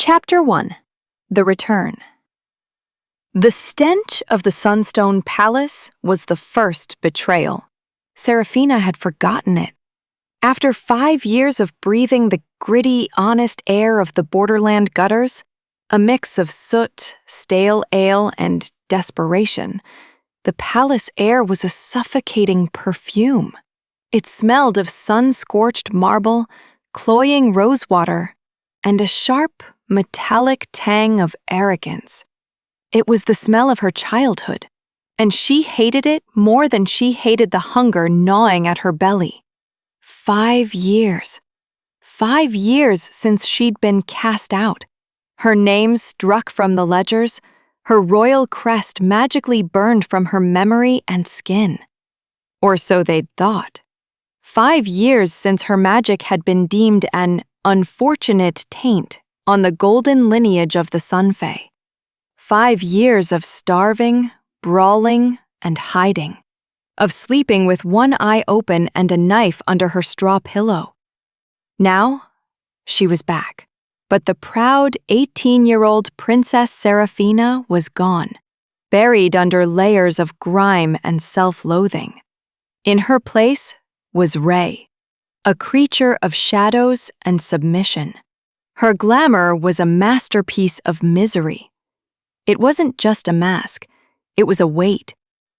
Chapter 1. The Return. The stench of the Sunstone Palace was the first betrayal. Seraphina had forgotten it. After 5 years of breathing the gritty, honest air of the borderland gutters, a mix of soot, stale ale, and desperation, the palace air was a suffocating perfume. It smelled of sun-scorched marble, cloying rosewater, and a sharp, metallic tang of arrogance. It was the smell of her childhood, and she hated it more than she hated the hunger gnawing at her belly. 5 years. 5 years since she'd been cast out. Her name struck from the ledgers, her royal crest magically burned from her memory and skin. Or so they'd thought. 5 years since her magic had been deemed an unfortunate taint on the golden lineage of the Sun Fae. 5 years of starving, brawling, and hiding. Of sleeping with one eye open and a knife under her straw pillow. Now, she was back. But the proud 18-year-old Princess Seraphina was gone, buried under layers of grime and self-loathing. In her place was Ray, a creature of shadows and submission. Her glamour was a masterpiece of misery. It wasn't just a mask, it was a weight.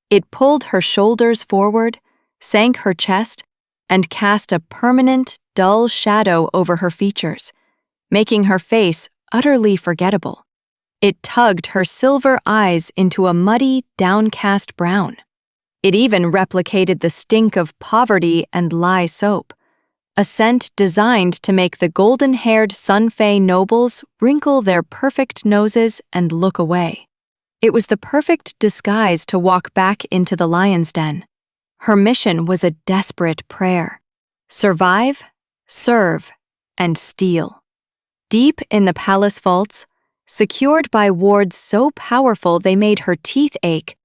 It pulled her shoulders forward, sank her chest, and cast a permanent, dull shadow over her features, making her face utterly forgettable. It tugged her silver eyes into a muddy, downcast brown. It even replicated the stink of poverty and lye soap, a scent designed to make the golden-haired Sun Fae nobles wrinkle their perfect noses and look away. It was the perfect disguise to walk back into the lion's den. Her mission was a desperate prayer. Survive, serve, and steal. Deep in the palace vaults, secured by wards so powerful they made her teeth ache,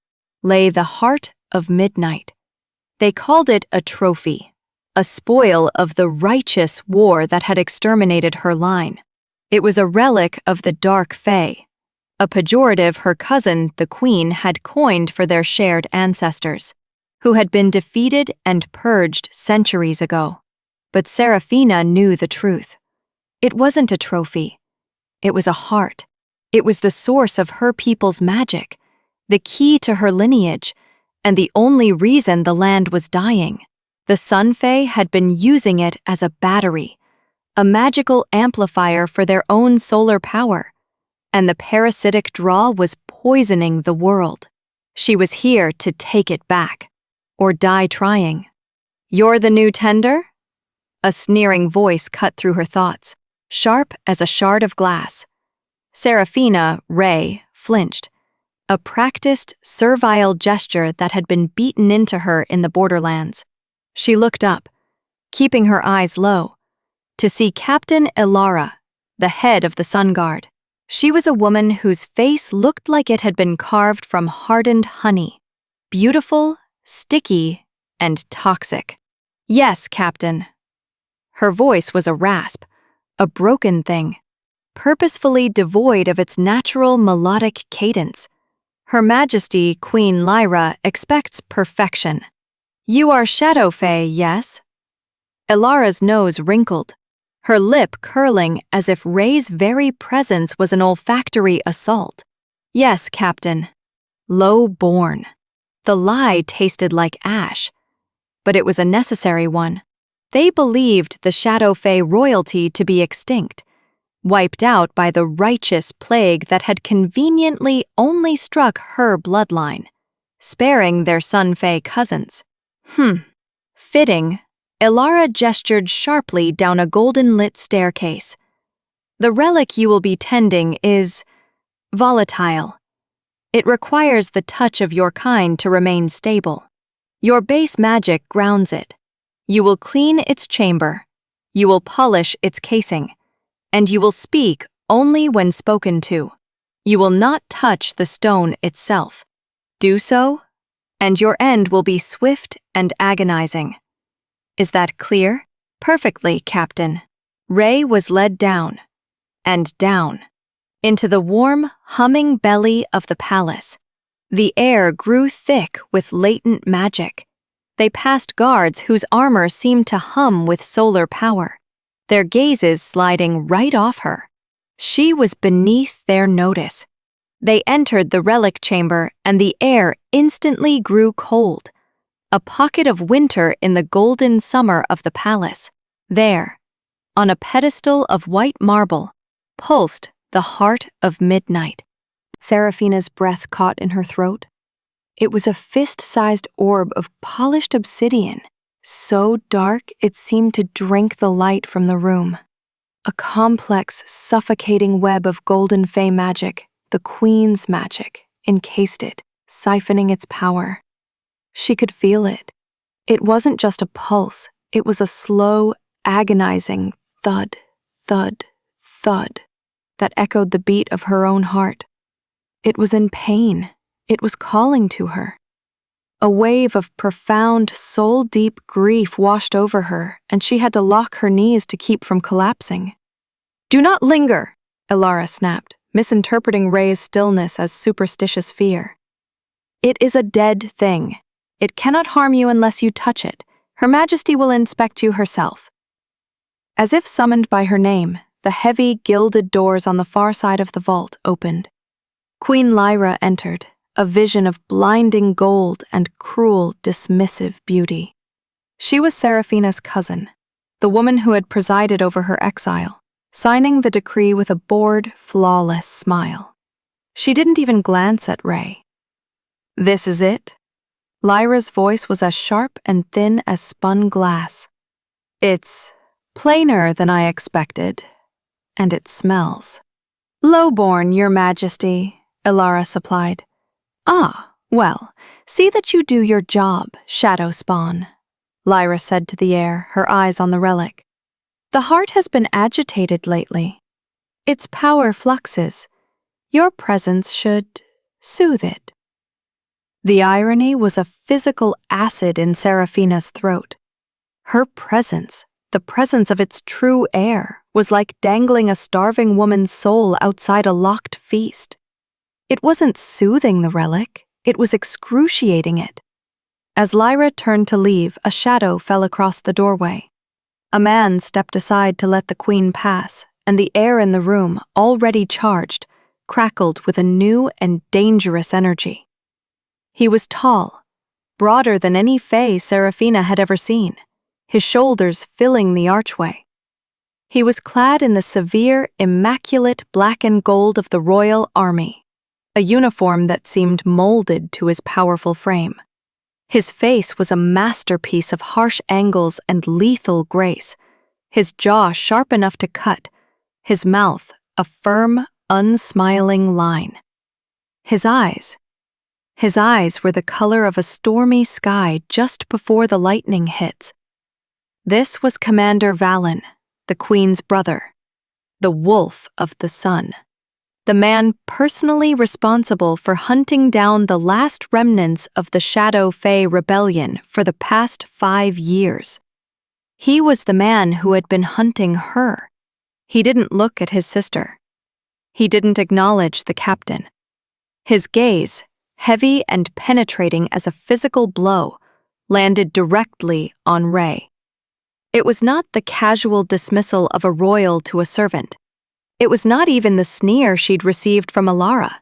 lay the heart of midnight. They called it a trophy, a spoil of the righteous war that had exterminated her line. It was a relic of the dark Fae, a pejorative her cousin, the Queen, had coined for their shared ancestors, who had been defeated and purged centuries ago. But Seraphina knew the truth. It wasn't a trophy. It was a heart. It was the source of her people's magic, the key to her lineage, and the only reason the land was dying. The Sun Fae had been using it as a battery, a magical amplifier for their own solar power, and the parasitic draw was poisoning the world. She was here to take it back, or die trying. "You're the new tender?" A sneering voice cut through her thoughts, sharp as a shard of glass. Seraphina, Ray, flinched, a practiced, servile gesture that had been beaten into her in the borderlands. She looked up, keeping her eyes low, to see Captain Elara, the head of the Sun Guard. She was a woman whose face looked like it had been carved from hardened honey, beautiful, sticky, and toxic. "Yes, Captain." Her voice was a rasp, a broken thing, purposefully devoid of its natural melodic cadence. Her Majesty, Queen Lyra, expects perfection. "You are Shadow Fae, yes?" Elara's nose wrinkled, her lip curling as if Ray's very presence was an olfactory assault. "Yes, Captain." Low-born. The lie tasted like ash, but it was a necessary one. They believed the Shadow Fae royalty to be extinct, wiped out by the righteous plague that had conveniently only struck her bloodline, sparing their Sun Fae cousins. Fitting, Elara gestured sharply down a golden-lit staircase. "The relic you will be tending is volatile. It requires the touch of your kind to remain stable. Your base magic grounds it. You will clean its chamber. You will polish its casing. And you will speak only when spoken to. You will not touch the stone itself. Do so, and your end will be swift and agonizing. Is that clear?" "Perfectly, Captain." Ray was led down, and down, into the warm, humming belly of the palace. The air grew thick with latent magic. They passed guards whose armor seemed to hum with solar power, their gazes sliding right off her. She was beneath their notice. They entered the relic chamber, and the air instantly grew cold. A pocket of winter in the golden summer of the palace. There, on a pedestal of white marble, pulsed the heart of midnight. Seraphina's breath caught in her throat. It was a fist-sized orb of polished obsidian, so dark it seemed to drink the light from the room. A complex, suffocating web of golden Fae magic, the Queen's magic, encased it, siphoning its power. She could feel it. It wasn't just a pulse, it was a slow, agonizing thud, thud, thud that echoed the beat of her own heart. It was in pain. It was calling to her. A wave of profound, soul-deep grief washed over her, and she had to lock her knees to keep from collapsing. "Do not linger," Elara snapped, misinterpreting Ray's stillness as superstitious fear. "It is a dead thing. It cannot harm you unless you touch it. Her Majesty will inspect you herself." As if summoned by her name, the heavy, gilded doors on the far side of the vault opened. Queen Lyra entered, a vision of blinding gold and cruel, dismissive beauty. She was Seraphina's cousin, the woman who had presided over her exile, signing the decree with a bored, flawless smile. She didn't even glance at Ray. "This is it?" Lyra's voice was as sharp and thin as spun glass. "It's plainer than I expected, and it smells." "Lowborn, Your Majesty," Elara supplied. "Ah, well, see that you do your job, Shadow Spawn," Lyra said to the air, her eyes on the relic. "The heart has been agitated lately. Its power fluxes. Your presence should soothe it." The irony was a physical acid in Seraphina's throat. Her presence, the presence of its true heir, was like dangling a starving woman's soul outside a locked feast. It wasn't soothing the relic, it was excruciating it. As Lyra turned to leave, a shadow fell across the doorway. A man stepped aside to let the Queen pass, and the air in the room, already charged, crackled with a new and dangerous energy. He was tall, broader than any Fae Seraphina had ever seen, his shoulders filling the archway. He was clad in the severe, immaculate black and gold of the royal army, a uniform that seemed molded to his powerful frame. His face was a masterpiece of harsh angles and lethal grace, his jaw sharp enough to cut, his mouth a firm, unsmiling line. His eyes were the color of a stormy sky just before the lightning hits. This was Commander Valen, the Queen's brother, the Wolf of the Sun, the man personally responsible for hunting down the last remnants of the Shadow Fae Rebellion for the past 5 years. He was the man who had been hunting her. He didn't look at his sister. He didn't acknowledge the captain. His gaze, heavy and penetrating as a physical blow, landed directly on Ray. It was not the casual dismissal of a royal to a servant. It was not even the sneer she'd received from Elara.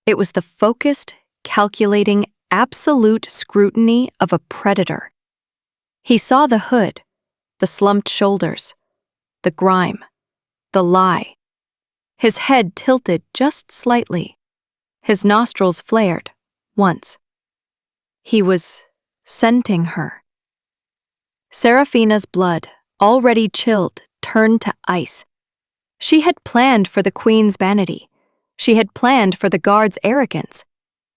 It was the focused, calculating, absolute scrutiny of a predator. He saw the hood, the slumped shoulders, the grime, the lie. His head tilted just slightly. His nostrils flared, once. He was scenting her. Seraphina's blood, already chilled, turned to ice. She had planned for the Queen's vanity. She had planned for the guard's arrogance.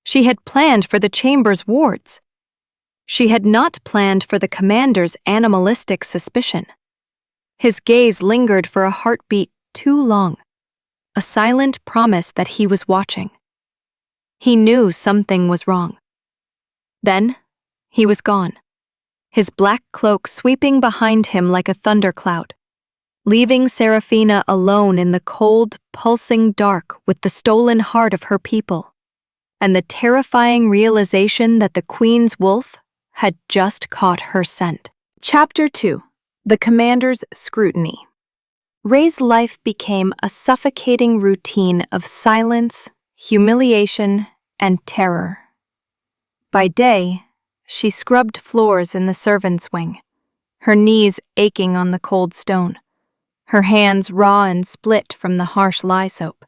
She had planned for the chamber's wards. She had not planned for the commander's animalistic suspicion. His gaze lingered for a heartbeat too long, a silent promise that he was watching. He knew something was wrong. Then, he was gone, his black cloak sweeping behind him like a thundercloud. leaving Seraphina alone in the cold, pulsing dark with the stolen heart of her people, and the terrifying realization that the Queen's wolf had just caught her scent. Chapter 2. The Commander's Scrutiny. Ray's life became a suffocating routine of silence, humiliation, and terror. By day, she scrubbed floors in the servants' wing, her knees aching on the cold stone, her hands raw and split from the harsh lye soap.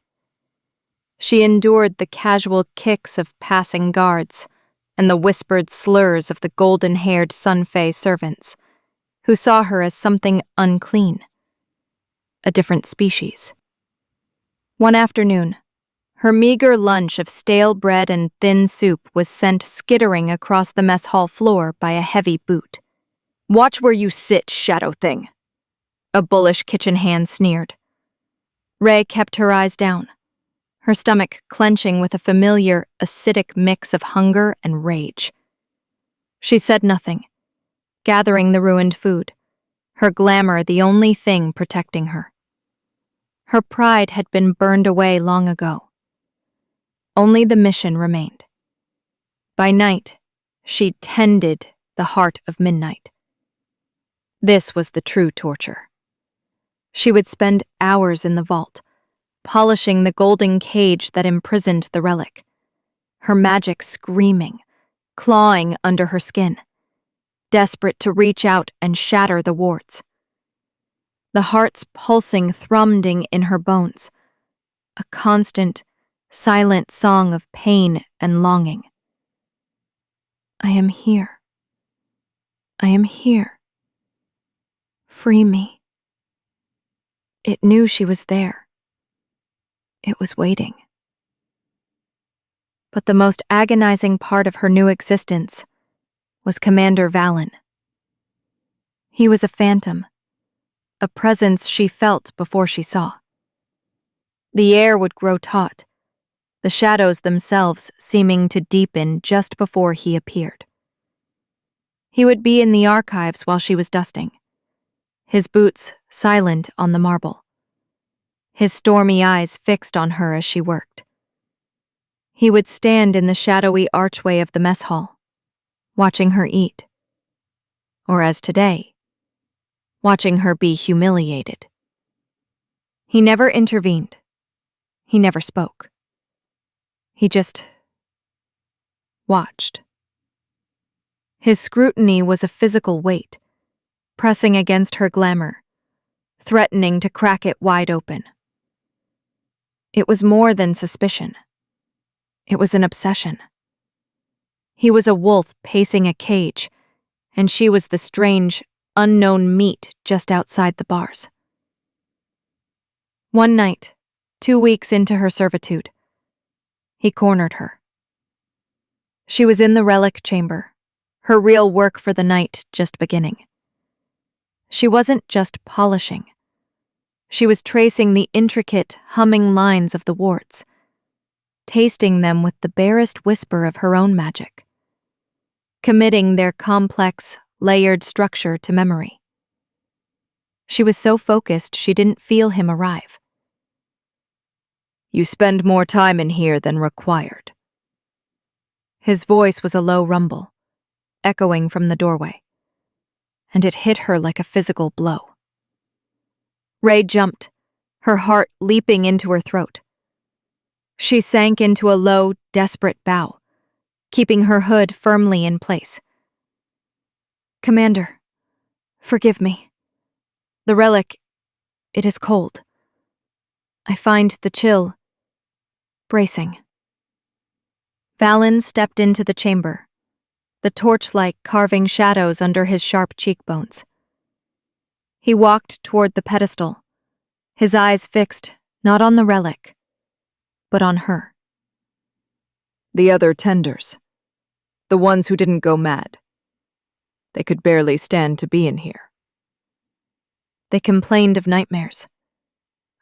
She endured the casual kicks of passing guards and the whispered slurs of the golden-haired Sun Fae servants, who saw her as something unclean, a different species. One afternoon, her meager lunch of stale bread and thin soup was sent skittering across the mess hall floor by a heavy boot. "Watch where you sit, shadow thing," a bullish kitchen hand sneered. Ray kept her eyes down, her stomach clenching with a familiar, acidic mix of hunger and rage. She said nothing, gathering the ruined food, her glamour the only thing protecting her. Her pride had been burned away long ago. Only the mission remained. By night, she tended the heart of midnight. This was the true torture. She would spend hours in the vault, polishing the golden cage that imprisoned the relic, her magic screaming, clawing under her skin, desperate to reach out and shatter the wards. The heart's pulsing thrumming in her bones, a constant, silent song of pain and longing. "I am here. I am here. Free me." It knew she was there. It was waiting. But the most agonizing part of her new existence was Commander Valen. He was a phantom, a presence she felt before she saw. The air would grow taut, the shadows themselves seeming to deepen just before he appeared. He would be in the archives while she was dusting, his boots silent on the marble, his stormy eyes fixed on her as she worked. He would stand in the shadowy archway of the mess hall, watching her eat, or as today, watching her be humiliated. He never intervened. He never spoke. He just watched. His scrutiny was a physical weight, pressing against her glamour, threatening to crack it wide open. It was more than suspicion. It was an obsession. He was a wolf pacing a cage, and she was the strange, unknown meat just outside the bars. One night, 2 weeks into her servitude, he cornered her. She was in the relic chamber, her real work for the night just beginning. She wasn't just polishing. She was tracing the intricate, humming lines of the wards, tasting them with the barest whisper of her own magic, committing their complex, layered structure to memory. She was so focused she didn't feel him arrive. "You spend more time in here than required." His voice was a low rumble, echoing from the doorway, and it hit her like a physical blow. Ray jumped, her heart leaping into her throat. She sank into a low, desperate bow, keeping her hood firmly in place. "Commander, forgive me. The relic, it is cold. I find the chill bracing." Valen stepped into the chamber, the torchlight carving shadows under his sharp cheekbones. He walked toward the pedestal, his eyes fixed not on the relic, but on her. "The other tenders, the ones who didn't go mad, they could barely stand to be in here. They complained of nightmares,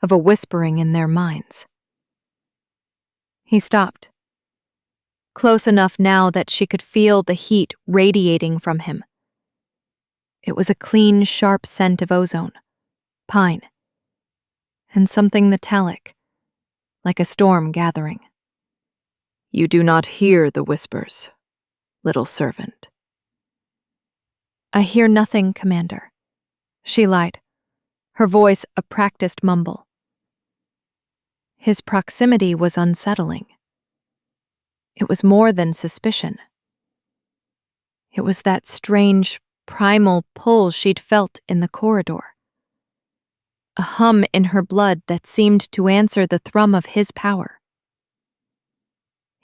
of a whispering in their minds." He stopped, close enough now that she could feel the heat radiating from him. It was a clean, sharp scent of ozone, pine, and something metallic, like a storm gathering. You do not hear the whispers, little servant. I hear nothing, Commander. She lied, her voice a practiced mumble. His proximity was unsettling. It was more than suspicion. It was that strange, primal pull she'd felt in the corridor. A hum in her blood that seemed to answer the thrum of his power.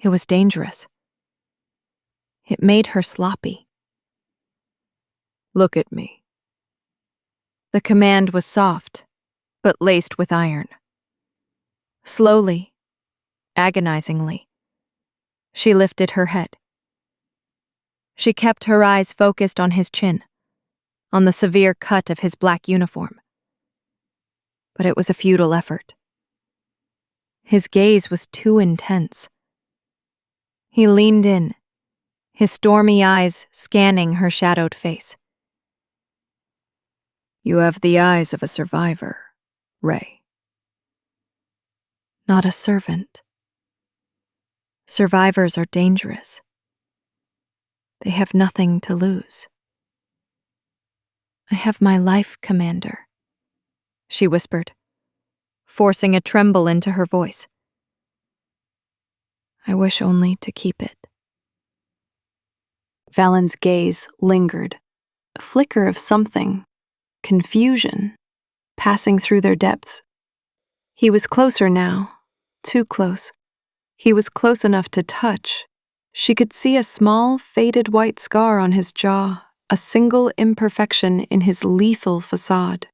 It was dangerous. It made her sloppy. Look at me. The command was soft, but laced with iron. Slowly, agonizingly, she lifted her head. She kept her eyes focused on his chin, on the severe cut of his black uniform. But it was a futile effort. His gaze was too intense. He leaned in, his stormy eyes scanning her shadowed face. You have the eyes of a survivor, Ray. Not a servant. Survivors are dangerous. They have nothing to lose. I have my life, Commander, she whispered, forcing a tremble into her voice. I wish only to keep it. Valen's gaze lingered, a flicker of something, confusion, passing through their depths. He was closer now, too close. He was close enough to touch. She could see a small, faded white scar on his jaw, a single imperfection in his lethal facade.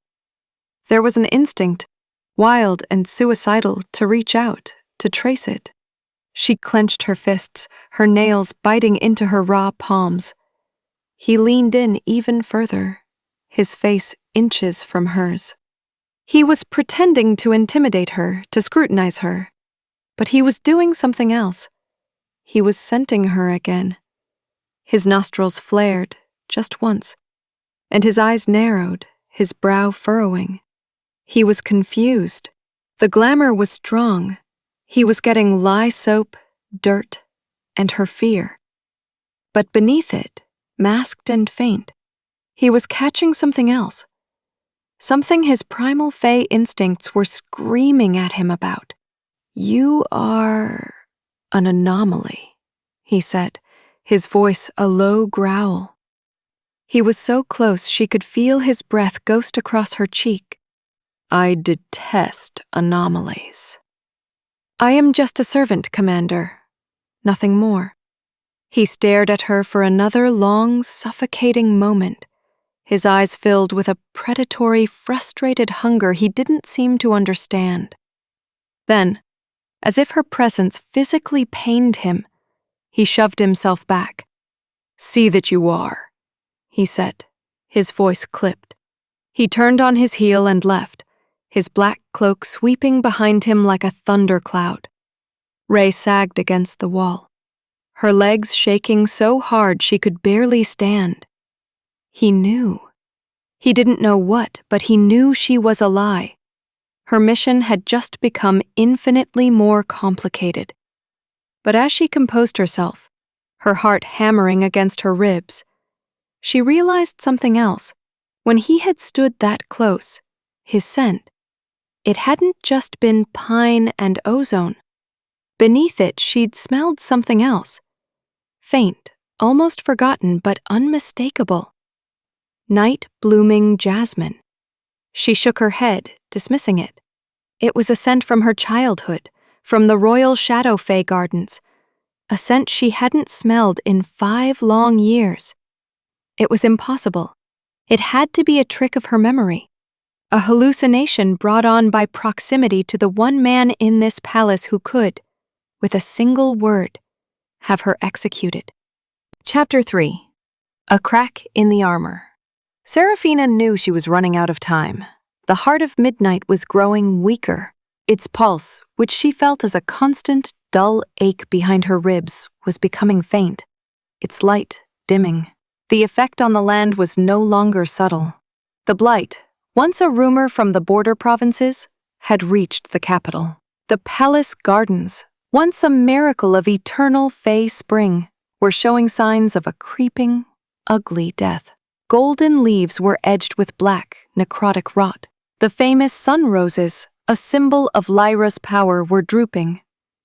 There was an instinct, wild and suicidal, to reach out, to trace it. She clenched her fists, her nails biting into her raw palms. He leaned in even further, his face inches from hers. He was pretending to intimidate her, to scrutinize her. But he was doing something else. He was scenting her again. His nostrils flared, just once, and his eyes narrowed, his brow furrowing. He was confused. The glamour was strong. He was getting lye soap, dirt, and her fear. But beneath it, masked and faint, he was catching something else. Something his primal Fae instincts were screaming at him about. You are an anomaly, he said, his voice a low growl. He was so close she could feel his breath ghost across her cheek. I detest anomalies. I am just a servant, Commander. Nothing more. He stared at her for another long, suffocating moment, his eyes filled with a predatory, frustrated hunger he didn't seem to understand. Then, as if her presence physically pained him, he shoved himself back. See that you are, he said, his voice clipped. He turned on his heel and left, his black cloak sweeping behind him like a thundercloud. Ray sagged against the wall, her legs shaking so hard she could barely stand. He knew. He didn't know what, but he knew she was a lie. Her mission had just become infinitely more complicated. But as she composed herself, her heart hammering against her ribs, she realized something else. When he had stood that close, his scent, it hadn't just been pine and ozone. Beneath it, she'd smelled something else. Faint, almost forgotten, but unmistakable. Night-blooming jasmine. She shook her head, dismissing it. It was a scent from her childhood, from the Royal Shadow Fae Gardens, a scent she hadn't smelled in 5 long years. It was impossible. It had to be a trick of her memory, a hallucination brought on by proximity to the one man in this palace who could, with a single word, have her executed. Chapter 3. A Crack in the Armor. Seraphina knew she was running out of time. The heart of midnight was growing weaker. Its pulse, which she felt as a constant, dull ache behind her ribs, was becoming faint. Its light dimming. The effect on the land was no longer subtle. The blight, Once a rumor from the border provinces had reached the capital. The palace gardens, once a miracle of eternal Fae spring, were showing signs of a creeping, ugly death. Golden leaves were edged with black, necrotic rot. The famous sun roses, a symbol of Lyra's power, were drooping,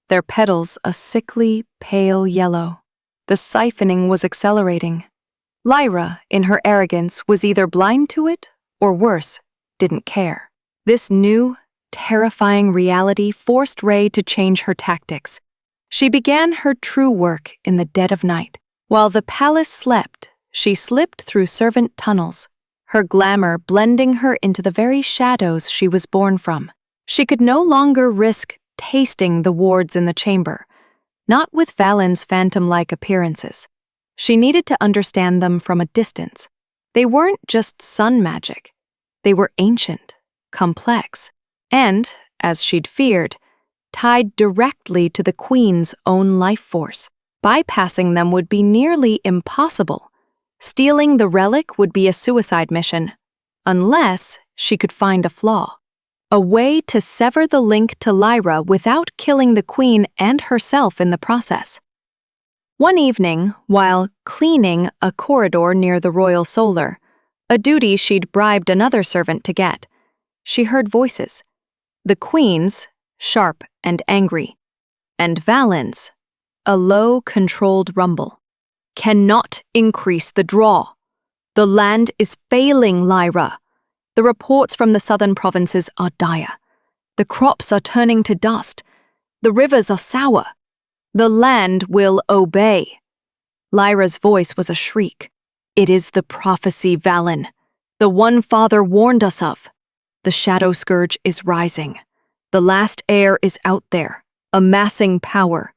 their petals a sickly, pale yellow. The siphoning was accelerating. Lyra, in her arrogance, was either blind to it, or worse, didn't care. This new, terrifying reality forced Ray to change her tactics. She began her true work in the dead of night. While the palace slept, she slipped through servant tunnels, her glamour blending her into the very shadows she was born from. She could no longer risk tasting the wards in the chamber, not with Valen's phantom-like appearances. She needed to understand them from a distance. They weren't just sun magic. They were ancient, complex, and, as she'd feared, tied directly to the Queen's own life force. Bypassing them would be nearly impossible. Stealing the relic would be a suicide mission, unless she could find a flaw. A way to sever the link to Lyra without killing the Queen and herself in the process. One evening, while cleaning a corridor near the Royal Solar, a duty she'd bribed another servant to get, she heard voices. The Queen's, sharp and angry, and Valen's, a low, controlled rumble. Cannot increase the draw. The land is failing, Lyra. The reports from the southern provinces are dire. The crops are turning to dust. The rivers are sour. The land will obey. Lyra's voice was a shriek. It is the prophecy, Valen. The one Father warned us of. The shadow scourge is rising. The last heir is out there, amassing power.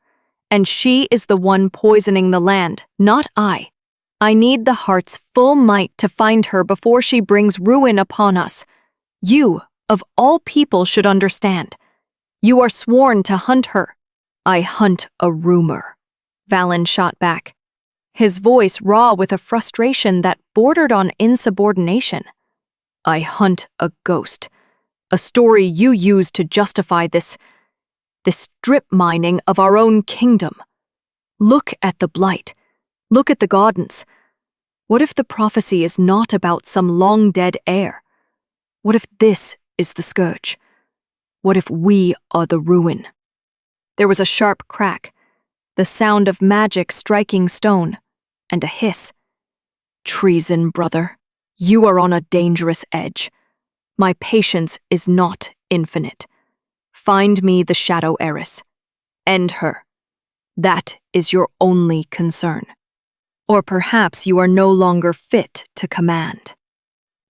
And she is the one poisoning the land, not I. I need the heart's full might to find her before she brings ruin upon us. You, of all people, should understand. You are sworn to hunt her. I hunt a rumor, Valen shot back, his voice raw with a frustration that bordered on insubordination. I hunt a ghost, a story you use to justify this strip mining of our own kingdom. Look at the blight. Look at the gardens. What if the prophecy is not about some long-dead heir? What if this is the scourge? What if we are the ruin? There was a sharp crack, the sound of magic striking stone, and a hiss. Treason, brother. You are on a dangerous edge. My patience is not infinite. Find me the shadow heiress. End her. That is your only concern. Or perhaps you are no longer fit to command.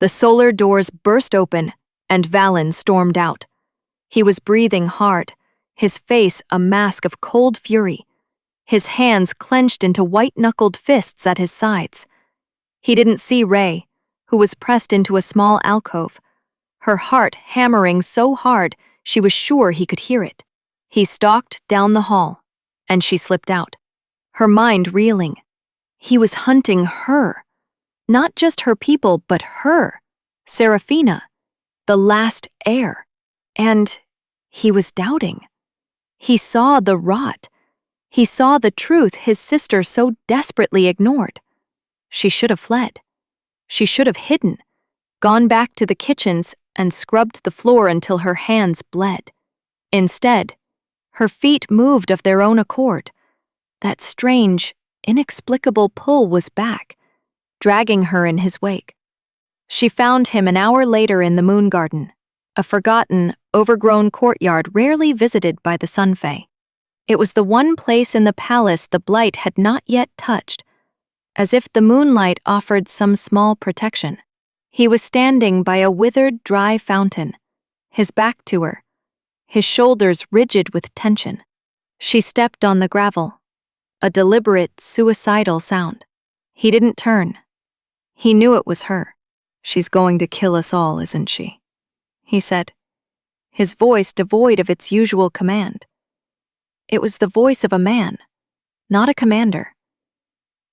The solar doors burst open, and Valen stormed out. He was breathing hard, his face a mask of cold fury, his hands clenched into white-knuckled fists at his sides. He didn't see Ray, who was pressed into a small alcove, her heart hammering so hard she was sure he could hear it. He stalked down the hall, and she slipped out, her mind reeling. He was hunting her. Not just her people, but her, Seraphina, the last heir. And he was doubting. He saw the rot. He saw the truth his sister so desperately ignored. She should have fled. She should have hidden, gone back to the kitchens and scrubbed the floor until her hands bled. Instead, her feet moved of their own accord. That strange, inexplicable pull was back, dragging her in his wake. She found him an hour later in the Moon Garden, a forgotten, overgrown courtyard rarely visited by the Sun Fae. It was the one place in the palace the blight had not yet touched, as if the moonlight offered some small protection. He was standing by a withered, dry fountain, his back to her, his shoulders rigid with tension. She stepped on the gravel, a deliberate, suicidal sound. He didn't turn. He knew it was her. She's going to kill us all, isn't she? He said, his voice devoid of its usual command. It was the voice of a man, not a commander.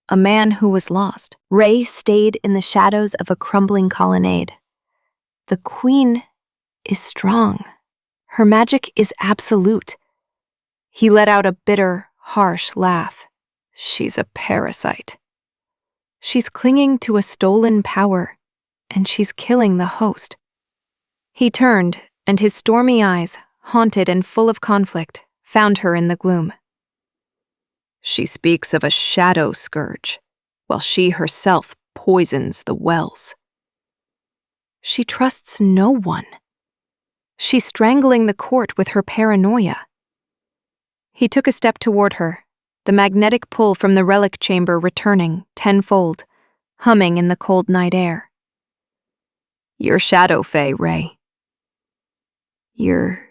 A man who was lost. Ray stayed in the shadows of a crumbling colonnade. The queen is strong. Her magic is absolute. He let out a bitter, harsh laugh. She's a parasite. She's clinging to a stolen power, and she's killing the host. He turned, and his stormy eyes, haunted and full of conflict, found her in the gloom. She speaks of a shadow scourge, while she herself poisons the wells. She trusts no one. She's strangling the court with her paranoia. He took a step toward her, the magnetic pull from the relic chamber returning tenfold, humming in the cold night air. You're shadow Fae, Ray. You're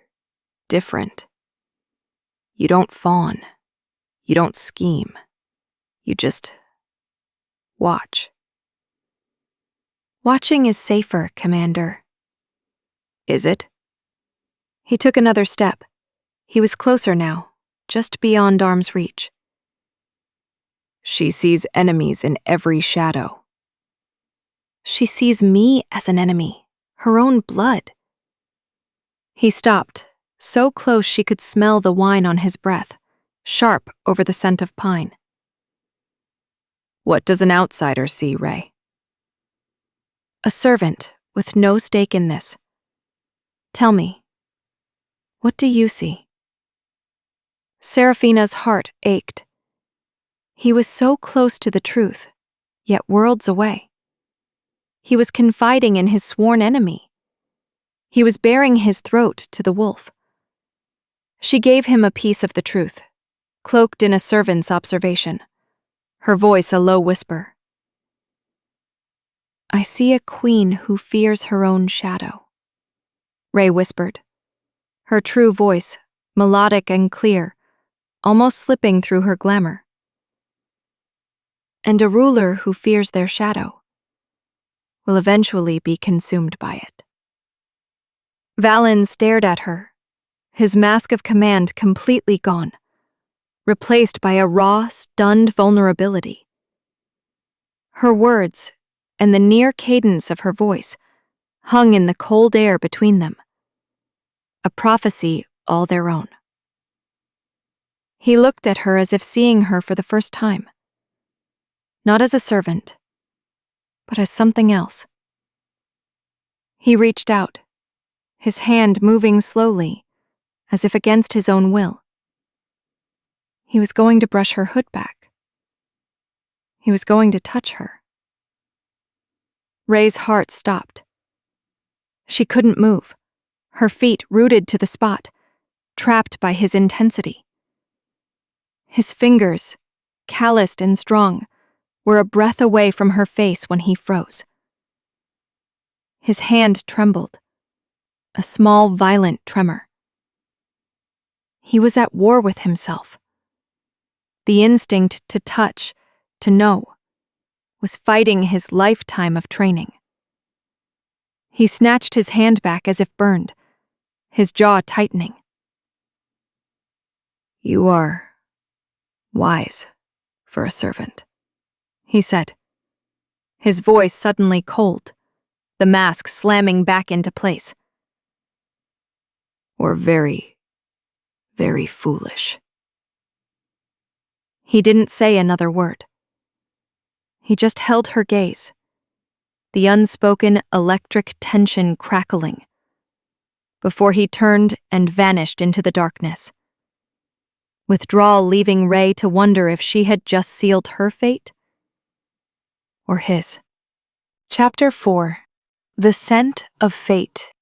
different. You don't fawn. You don't scheme. You just watch. Watching is safer, Commander. Is it? He took another step. He was closer now, just beyond arm's reach. She sees enemies in every shadow. She sees me as an enemy, her own blood. He stopped, so close she could smell the wine on his breath, sharp over the scent of pine. What does an outsider see, Ray? A servant with no stake in this. Tell me, what do you see? Seraphina's heart ached. He was so close to the truth, yet worlds away. He was confiding in his sworn enemy. He was baring his throat to the wolf. She gave him a piece of the truth, cloaked in a servant's observation, her voice a low whisper. I see a queen who fears her own shadow. Ray whispered, her true voice, melodic and clear, almost slipping through her glamour. And a ruler who fears their shadow will eventually be consumed by it. Valen stared at her, his mask of command completely gone, replaced by a raw, stunned vulnerability. Her words, and the near cadence of her voice, hung in the cold air between them, a prophecy all their own. He looked at her as if seeing her for the first time. Not as a servant, but as something else. He reached out, his hand moving slowly, as if against his own will. He was going to brush her hood back. He was going to touch her. Ray's heart stopped. She couldn't move, her feet rooted to the spot, trapped by his intensity. His fingers, calloused and strong, were a breath away from her face when he froze. His hand trembled, a small, violent tremor. He was at war with himself. The instinct to touch, to know, was fighting his lifetime of training. He snatched his hand back as if burned, his jaw tightening. You are wise for a servant, he said, his voice suddenly cold, the mask slamming back into place. Or very, very foolish. He didn't say another word. He just held her gaze, the unspoken electric tension crackling, before he turned and vanished into the darkness. Withdrawal leaving Ray to wonder if she had just sealed her fate or his. Chapter 4. The Scent of Fate.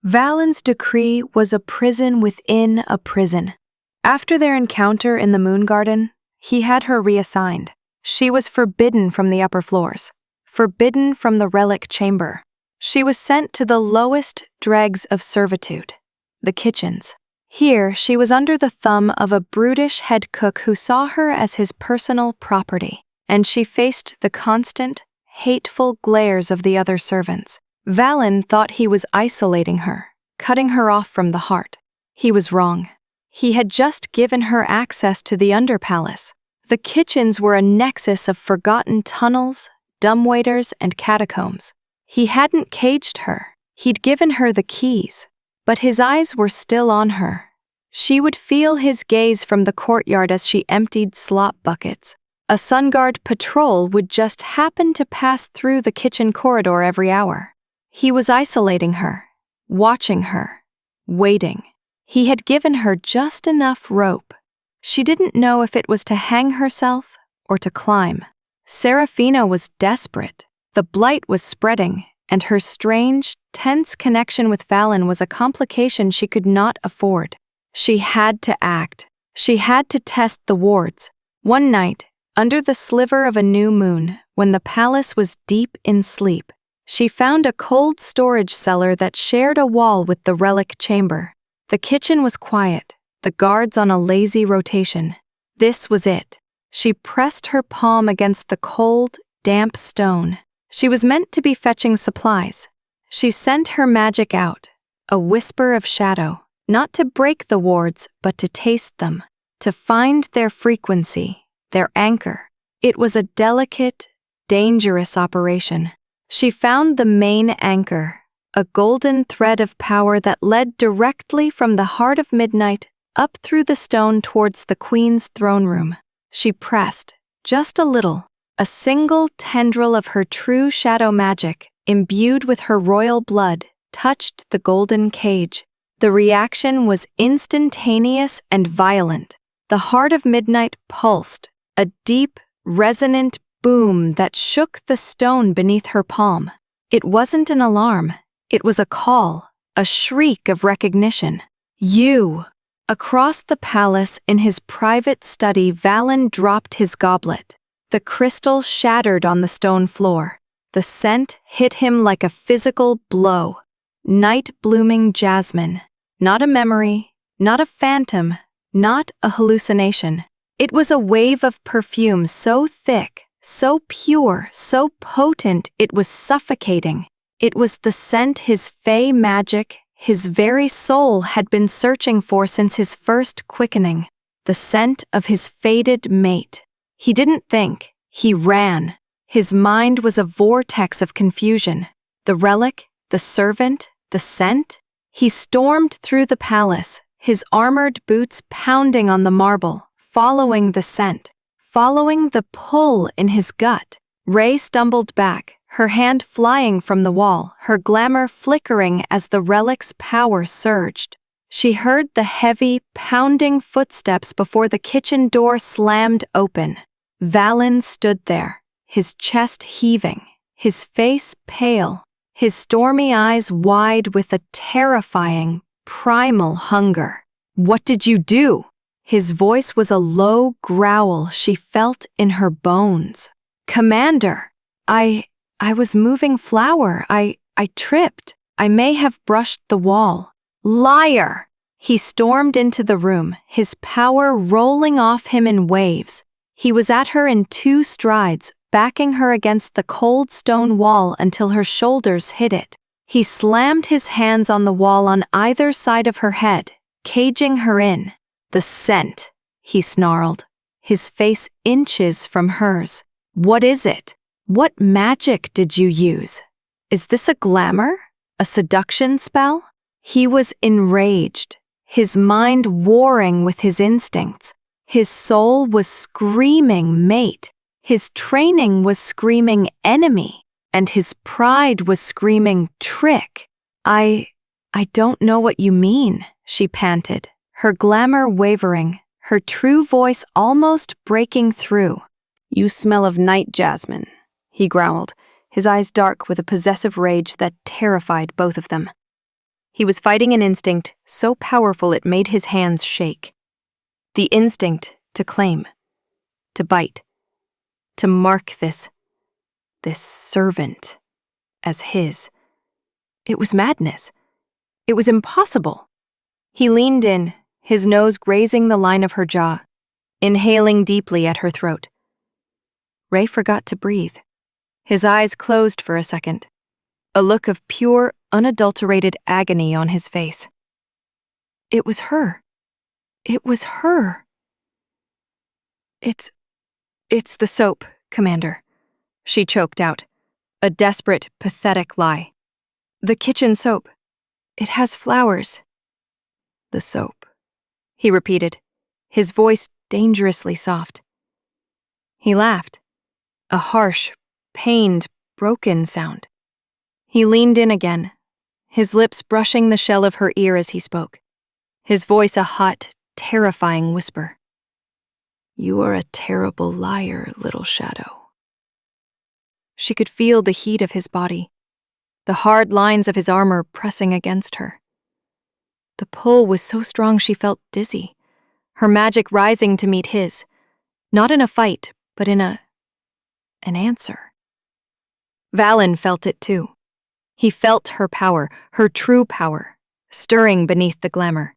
Valen's decree was a prison within a prison. After their encounter in the Moon Garden, he had her reassigned. She was forbidden from the upper floors, forbidden from the relic chamber. She was sent to the lowest dregs of servitude, the kitchens. Here, she was under the thumb of a brutish head cook who saw her as his personal property, and she faced the constant, hateful glares of the other servants. Valen thought he was isolating her, cutting her off from the heart. He was wrong. He had just given her access to the underpalace. The kitchens were a nexus of forgotten tunnels, dumbwaiters, and catacombs. He hadn't caged her. He'd given her the keys, but his eyes were still on her. She would feel his gaze from the courtyard as she emptied slop buckets. A SunGuard patrol would just happen to pass through the kitchen corridor every hour. He was isolating her, watching her, waiting. He had given her just enough rope. She didn't know if it was to hang herself or to climb. Seraphina was desperate. The blight was spreading, and her strange, tense connection with Valen was a complication she could not afford. She had to act. She had to test the wards. One night, under the sliver of a new moon, when the palace was deep in sleep, she found a cold storage cellar that shared a wall with the relic chamber. The kitchen was quiet, the guards on a lazy rotation. This was it. She pressed her palm against the cold, damp stone. She was meant to be fetching supplies. She sent her magic out, a whisper of shadow, not to break the wards, but to taste them, to find their frequency, their anchor. It was a delicate, dangerous operation. She found the main anchor, a golden thread of power that led directly from the heart of midnight up through the stone towards the queen's throne room. She pressed, just a little, a single tendril of her true shadow magic, imbued with her royal blood, touched the golden cage. The reaction was instantaneous and violent. The heart of midnight pulsed, a deep, resonant boom that shook the stone beneath her palm. It wasn't an alarm. It was a call, a shriek of recognition. You! Across the palace in his private study, Valen dropped his goblet. The crystal shattered on the stone floor. The scent hit him like a physical blow. Night-blooming jasmine. Not a memory, not a phantom, not a hallucination. It was a wave of perfume so thick, so pure, so potent it was suffocating. It was the scent his Fae magic, his very soul had been searching for since his first quickening. The scent of his fated mate. He didn't think, he ran. His mind was a vortex of confusion. The relic, the servant, the scent. He stormed through the palace, his armored boots pounding on the marble, following the scent, following the pull in his gut. Ray stumbled back, her hand flying from the wall, her glamour flickering as the relic's power surged. She heard the heavy, pounding footsteps before the kitchen door slammed open. Valen stood there, his chest heaving, his face pale, his stormy eyes wide with a terrifying, primal hunger. "What did you do?" His voice was a low growl she felt in her bones. "Commander, I was moving flour. I tripped. I may have brushed the wall." "Liar!" He stormed into the room, his power rolling off him in waves. He was at her in 2 strides, backing her against the cold stone wall until her shoulders hit it. He slammed his hands on the wall on either side of her head, caging her in. "The scent," he snarled, his face inches from hers. "What is it? What magic did you use? Is this a glamour? A seduction spell?" He was enraged, his mind warring with his instincts. His soul was screaming mate. His training was screaming enemy, and his pride was screaming trick. I don't know what you mean," she panted, her glamour wavering, her true voice almost breaking through. "You smell of night jasmine," he growled, his eyes dark with a possessive rage that terrified both of them. He was fighting an instinct so powerful it made his hands shake. The instinct to claim, to bite, to mark this servant as his. It was madness. It was impossible. He leaned in, his nose grazing the line of her jaw, inhaling deeply at her throat. Ray forgot to breathe. His eyes closed for a second, a look of pure, unadulterated agony on his face. It was her. It was her. It's the soap, Commander," she choked out, a desperate, pathetic lie. The kitchen soap. It has flowers. The soap, he repeated, his voice dangerously soft. He laughed, a harsh, pained, broken sound. He leaned in again, his lips brushing the shell of her ear as he spoke, his voice a hot, terrifying whisper. You are a terrible liar, little shadow. She could feel the heat of his body, the hard lines of his armor pressing against her. The pull was so strong she felt dizzy, her magic rising to meet his, not in a fight, but in an answer. Valen felt it too. He felt her power, her true power, stirring beneath the glamour.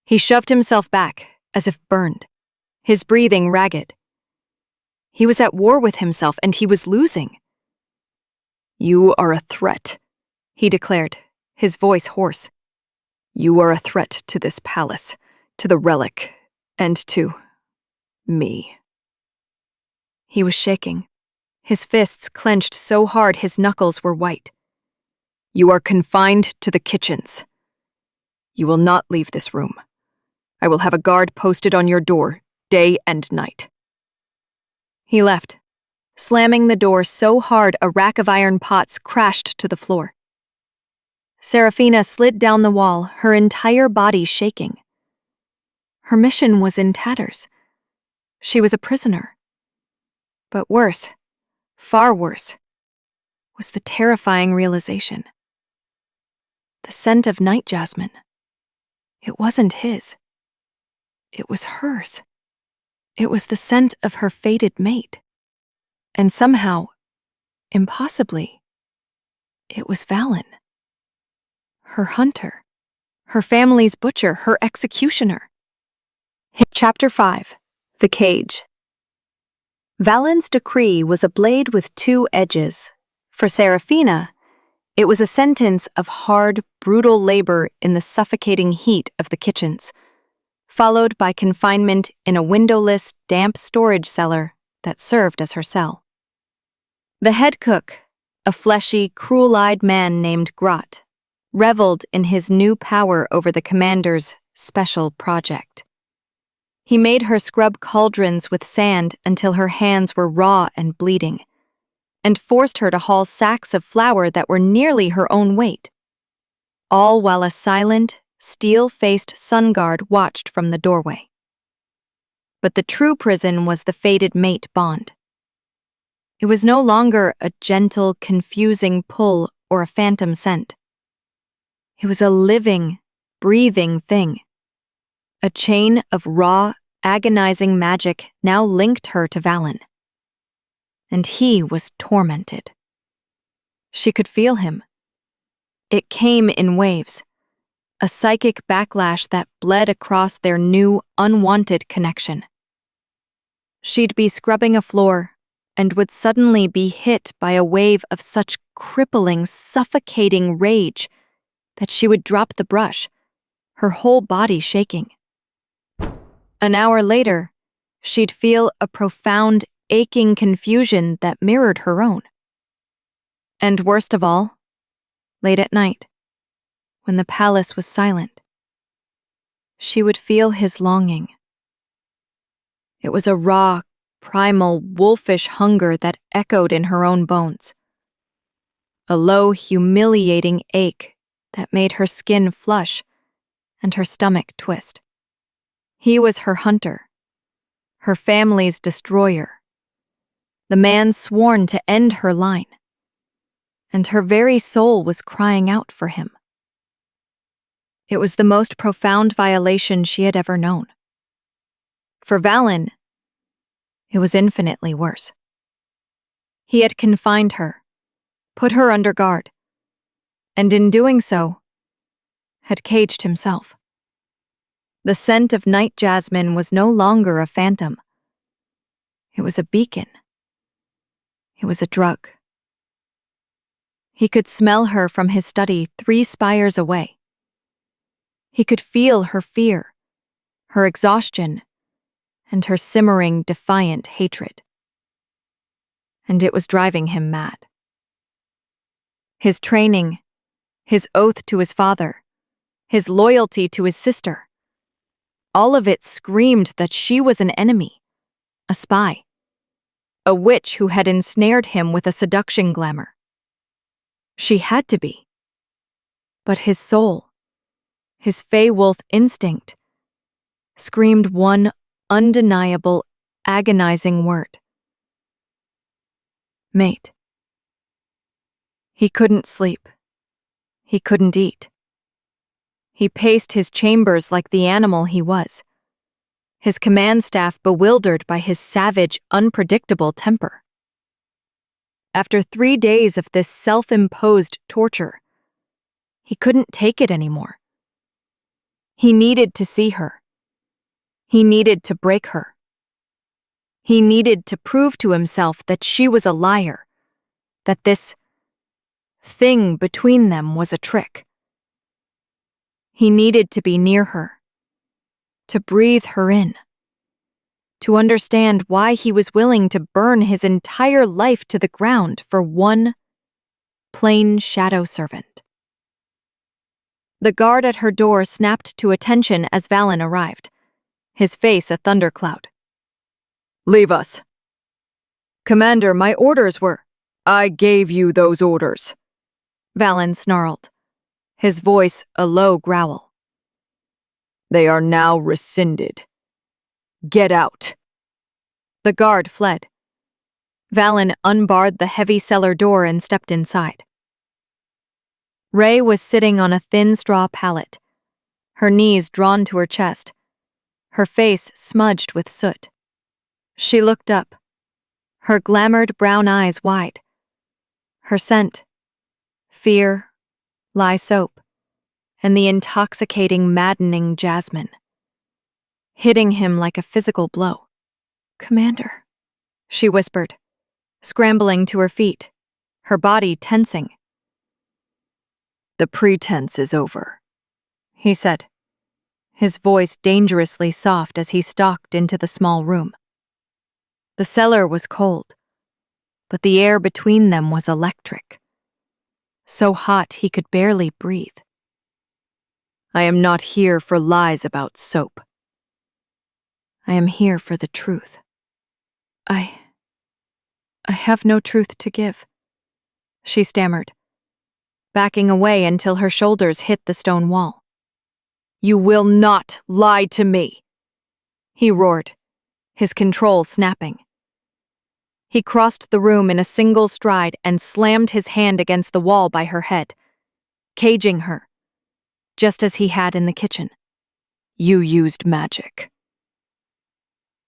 He shoved himself back, as if burned, his breathing ragged. He was at war with himself, and he was losing. You are a threat, he declared, his voice hoarse. You are a threat to this palace, to the relic, and to me. He was shaking, his fists clenched so hard his knuckles were white. You are confined to the kitchens. You will not leave this room. I will have a guard posted on your door, day and night. He left, slamming the door so hard a rack of iron pots crashed to the floor. Seraphina slid down the wall, her entire body shaking. Her mission was in tatters. She was a prisoner. But worse, far worse, was the terrifying realization. The scent of night jasmine. It wasn't his. It was hers. It was the scent of her fated mate. And somehow, impossibly, it was Valen. Her hunter, her family's butcher, her executioner. Chapter 5. The Cage. Valen's decree was a blade with two edges. For Seraphina, it was a sentence of hard, brutal labor in the suffocating heat of the kitchens, followed by confinement in a windowless, damp storage cellar that served as her cell. The head cook, a fleshy, cruel-eyed man named Grot, reveled in his new power over the commander's special project. He made her scrub cauldrons with sand until her hands were raw and bleeding, and forced her to haul sacks of flour that were nearly her own weight, all while a silent, steel-faced sun guard watched from the doorway. But the true prison was the fated mate bond. It was no longer a gentle, confusing pull or a phantom scent. It was a living, breathing thing. A chain of raw, agonizing magic now linked her to Valen. And he was tormented. She could feel him. It came in waves, a psychic backlash that bled across their new, unwanted connection. She'd be scrubbing a floor and would suddenly be hit by a wave of such crippling, suffocating rage that she would drop the brush, her whole body shaking. An hour later, she'd feel a profound, aching confusion that mirrored her own. And worst of all, late at night, when the palace was silent, she would feel his longing. It was a raw, primal, wolfish hunger that echoed in her own bones. A low, humiliating ache that made her skin flush and her stomach twist. He was her hunter, her family's destroyer, the man sworn to end her line, and her very soul was crying out for him. It was the most profound violation she had ever known. For Valen, it was infinitely worse. He had confined her, put her under guard, and in doing so, had caged himself. The scent of night jasmine was no longer a phantom. It was a beacon. It was a drug. He could smell her from his study 3 spires away. He could feel her fear, her exhaustion, and her simmering, defiant hatred. And it was driving him mad. His training, his oath to his father, his loyalty to his sister. All of it screamed that she was an enemy, a spy, a witch who had ensnared him with a seduction glamour. She had to be. But his soul, his Fae wolf instinct, screamed one undeniable, agonizing word. Mate. He couldn't sleep. He couldn't eat. He paced his chambers like the animal he was, his command staff bewildered by his savage, unpredictable temper. After 3 days of this self-imposed torture, he couldn't take it anymore. He needed to see her. He needed to break her. He needed to prove to himself that she was a liar, that this thing between them was a trick. He needed to be near her, to breathe her in, to understand why he was willing to burn his entire life to the ground for one plain shadow servant. The guard at her door snapped to attention as Valen arrived, his face a thundercloud. "Leave us." "Commander, my orders were—" "I gave you those orders," Valen snarled, his voice a low growl. "They are now rescinded. Get out." The guard fled. Valen unbarred the heavy cellar door and stepped inside. Ray was sitting on a thin straw pallet, her knees drawn to her chest, her face smudged with soot. She looked up, her glamoured brown eyes wide. Her scent, fear, lye soap, and the intoxicating, maddening jasmine, hitting him like a physical blow. "Commander," she whispered, scrambling to her feet, her body tensing. "The pretense is over," he said, his voice dangerously soft as he stalked into the small room. The cellar was cold, but the air between them was electric, so hot he could barely breathe. "I am not here for lies about soap. I am here for the truth." I have no truth to give," she stammered, backing away until her shoulders hit the stone wall. "You will not lie to me," he roared, his control snapping. He crossed the room in a single stride and slammed his hand against the wall by her head, caging her, just as he had in the kitchen. "You used magic.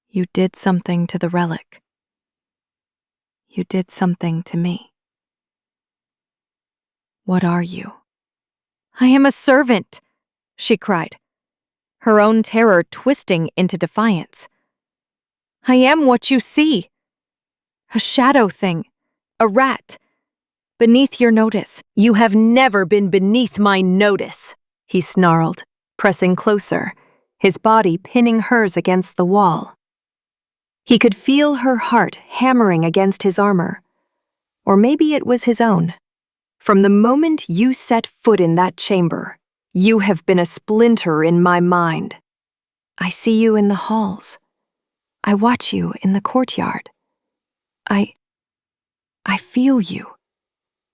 You did something to the relic. You did something to me. What are you?" "I am a servant," she cried, her own terror twisting into defiance. "I am what you see. A shadow thing, a rat, beneath your notice." "You have never been beneath my notice," he snarled, pressing closer, his body pinning hers against the wall. He could feel her heart hammering against his armor. Or maybe it was his own. "From the moment you set foot in that chamber, you have been a splinter in my mind. I see you in the halls. I watch you in the courtyard. I feel you,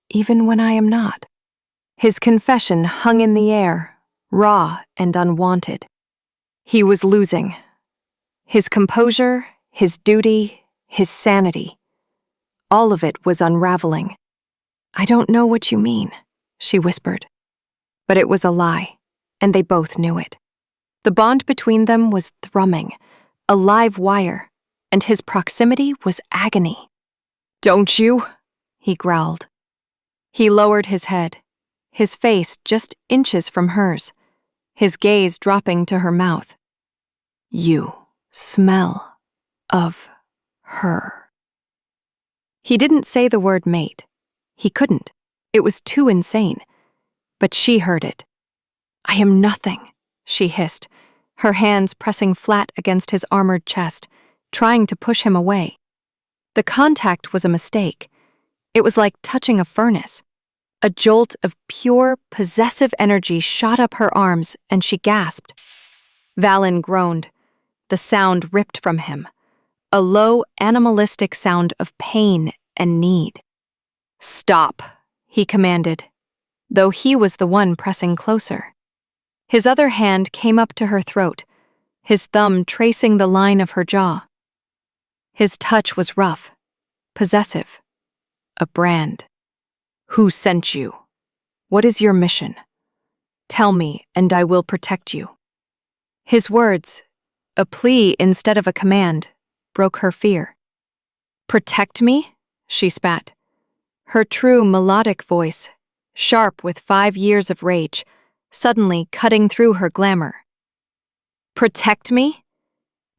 even when I am not." His confession hung in the air, raw and unwanted. He was losing. His composure, his duty, his sanity. All of it was unraveling. "I don't know what you mean," she whispered. But it was a lie, and they both knew it. The bond between them was thrumming, a live wire, and his proximity was agony. "Don't you?" he growled. He lowered his head, his face just inches from hers, his gaze dropping to her mouth. "You smell of her." He didn't say the word mate. He couldn't. It was too insane. But she heard it. "I am nothing," she hissed, her hands pressing flat against his armored chest, trying to push him away. The contact was a mistake. It was like touching a furnace. A jolt of pure, possessive energy shot up her arms, and she gasped. Valen groaned. The sound ripped from him. A low, animalistic sound of pain and need. "Stop," he commanded, though he was the one pressing closer. His other hand came up to her throat, his thumb tracing the line of her jaw. His touch was rough, possessive, a brand. "Who sent you? What is your mission? Tell me, and I will protect you." His words, a plea instead of a command, broke her fear. "Protect me?" she spat. Her true melodic voice, sharp with 5 years of rage, suddenly cutting through her glamour. "Protect me?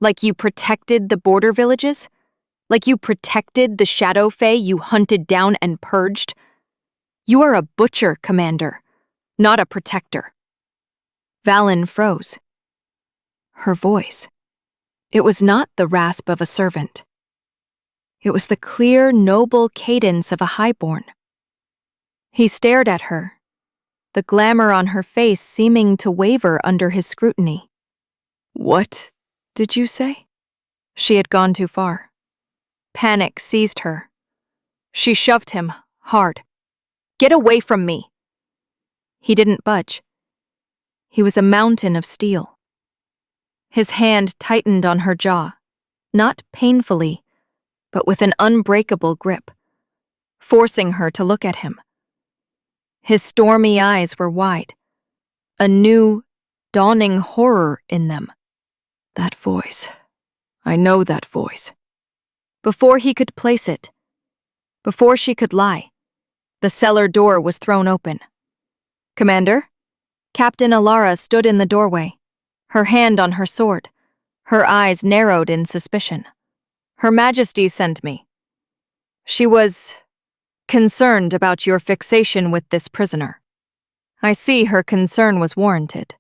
Like you protected the border villages? Like you protected the shadow fae you hunted down and purged? You are a butcher, Commander, not a protector." Valen froze. Her voice. It was not the rasp of a servant. It was the clear, noble cadence of a highborn. He stared at her, the glamour on her face seeming to waver under his scrutiny. "What did you say?" She had gone too far. Panic seized her. She shoved him, hard. "Get away from me!" He didn't budge. He was a mountain of steel. His hand tightened on her jaw, not painfully, but with an unbreakable grip, forcing her to look at him. His stormy eyes were wide, a new, dawning horror in them. That voice. I know that voice. Before he could place it, before she could lie, the cellar door was thrown open. "Commander?" Captain Alara stood in the doorway, her hand on her sword, her eyes narrowed in suspicion. "Her Majesty sent me. She was concerned about your fixation with this prisoner." I see her concern was warranted.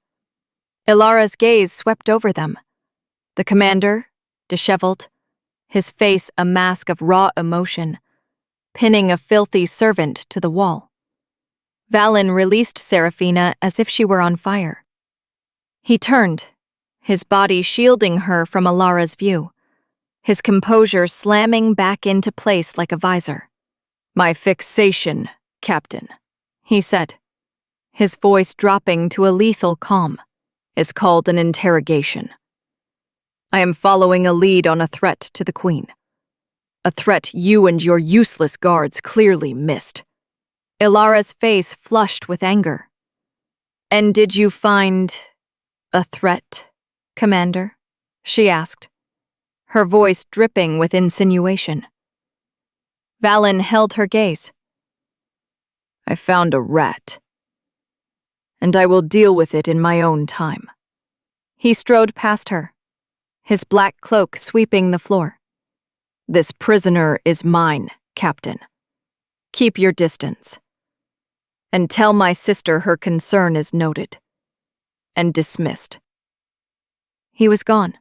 Ilara's gaze swept over them. The commander, disheveled, his face a mask of raw emotion, pinning a filthy servant to the wall. Valen released Seraphina as if she were on fire. He turned, his body shielding her from Ilara's view, his composure slamming back into place like a visor. "My fixation, Captain," he said, his voice dropping to a lethal calm, "is called an interrogation. I am following a lead on a threat to the Queen. A threat you and your useless guards clearly missed." Ilara's face flushed with anger. "And did you find a threat, Commander?" she asked, her voice dripping with insinuation. Valen held her gaze. "I found a rat, and I will deal with it in my own time." He strode past her, his black cloak sweeping the floor. "This prisoner is mine, Captain. Keep your distance. And tell my sister her concern is noted and dismissed." He was gone.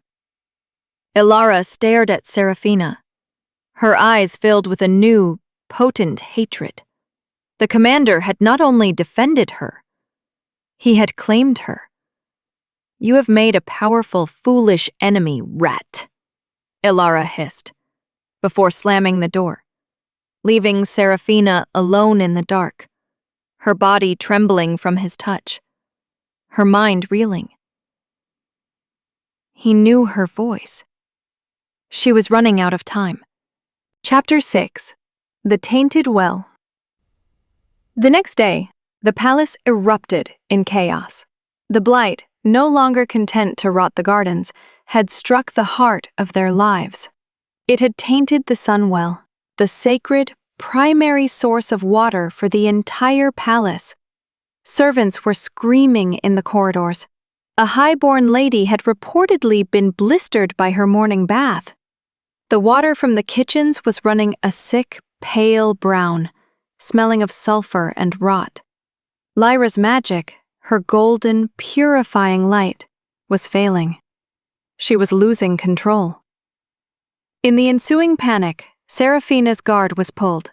Ilara stared at Seraphina, her eyes filled with a new, potent hatred. The commander had not only defended her, he had claimed her. "You have made a powerful, foolish enemy, rat," Ilara hissed, before slamming the door, leaving Seraphina alone in the dark, her body trembling from his touch, her mind reeling. He knew her voice. She was running out of time. Chapter 6. The Tainted Well. The next day, the palace erupted in chaos. The blight, no longer content to rot the gardens, had struck the heart of their lives. It had tainted the Sunwell, the sacred, primary source of water for the entire palace. Servants were screaming in the corridors. A highborn lady had reportedly been blistered by her morning bath. The water from the kitchens was running a sick, pale brown, smelling of sulfur and rot. Lyra's magic, her golden, purifying light, was failing. She was losing control. In the ensuing panic, Seraphina's guard was pulled.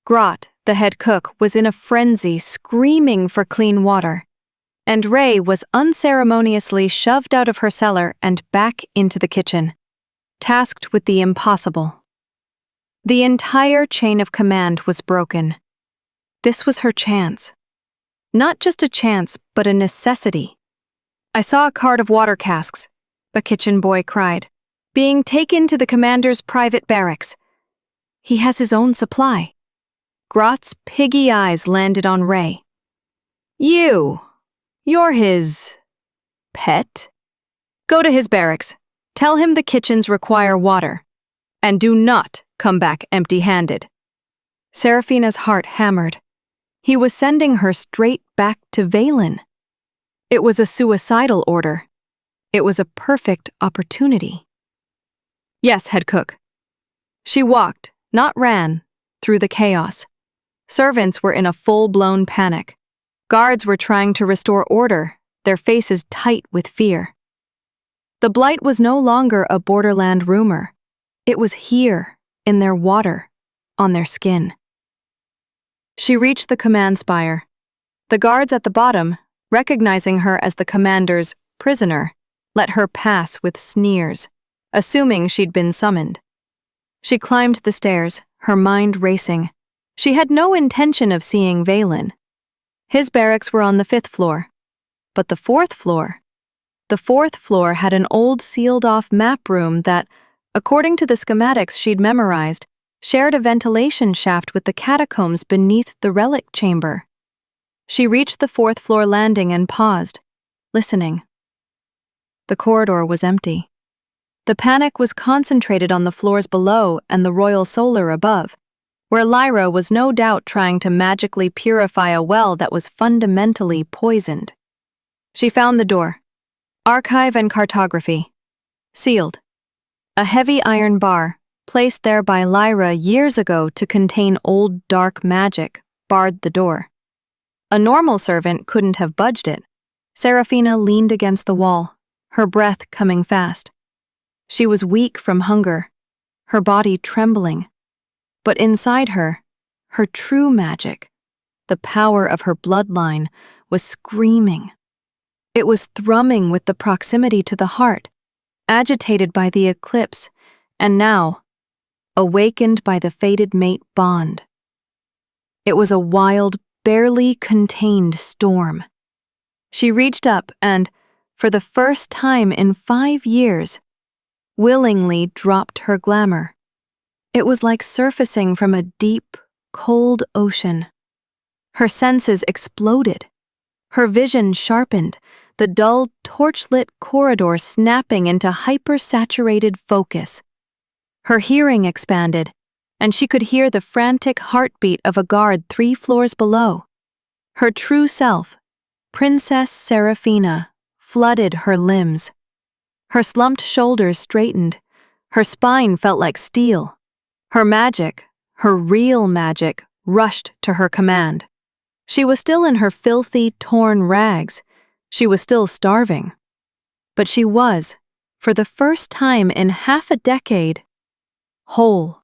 Grot, The head cook was in a frenzy, screaming for clean water, and Ray was unceremoniously shoved out of her cellar and back into the kitchen, tasked with the impossible. The entire chain of command was broken. This was her chance. Not just a chance, but a necessity. "I saw a cart of water casks," the kitchen boy cried, "being taken to the commander's private barracks. He has his own supply." Grott's piggy eyes landed on Ray. You're his pet? Go to his barracks. Tell him the kitchens require water. And do not come back empty-handed. Seraphina's heart hammered. He was sending her straight back to Valen. It was a suicidal order. It was a perfect opportunity. "Yes, head cook." She walked, not ran, through the chaos. Servants were in a full-blown panic. Guards were trying to restore order, their faces tight with fear. The blight was no longer a borderland rumor. It was here, in their water, on their skin. She reached the command spire. The guards at the bottom, recognizing her as the commander's prisoner, let her pass with sneers, assuming she'd been summoned. She climbed the stairs, her mind racing. She had no intention of seeing Valen. His barracks were on the 5th floor. But the 4th floor had an old sealed-off map room that, according to the schematics she'd memorized, shared a ventilation shaft with the catacombs beneath the relic chamber. She reached the 4th floor landing and paused, listening. The corridor was empty. The panic was concentrated on the floors below and the royal solar above, where Lyra was no doubt trying to magically purify a well that was fundamentally poisoned. She found the door. Archive and cartography. Sealed. A heavy iron bar, placed there by Lyra years ago to contain old dark magic, barred the door. A normal servant couldn't have budged it. Seraphina leaned against the wall, her breath coming fast. She was weak from hunger, her body trembling. But inside her, her true magic, the power of her bloodline, was screaming. It was thrumming with the proximity to the heart, agitated by the eclipse, and now, awakened by the fated mate bond. It was a wild, barely contained storm. She reached up and, for the first time in 5 years, willingly dropped her glamour. It was like surfacing from a deep, cold ocean. Her senses exploded. Her vision sharpened, the dull, torchlit corridor snapping into hyper-saturated focus. Her hearing expanded, and she could hear the frantic heartbeat of a guard 3 floors below. Her true self, Princess Seraphina, flooded her limbs. Her slumped shoulders straightened. Her spine felt like steel. Her magic, her real magic, rushed to her command. She was still in her filthy, torn rags. She was still starving. But she was, for the first time in half a decade, whole.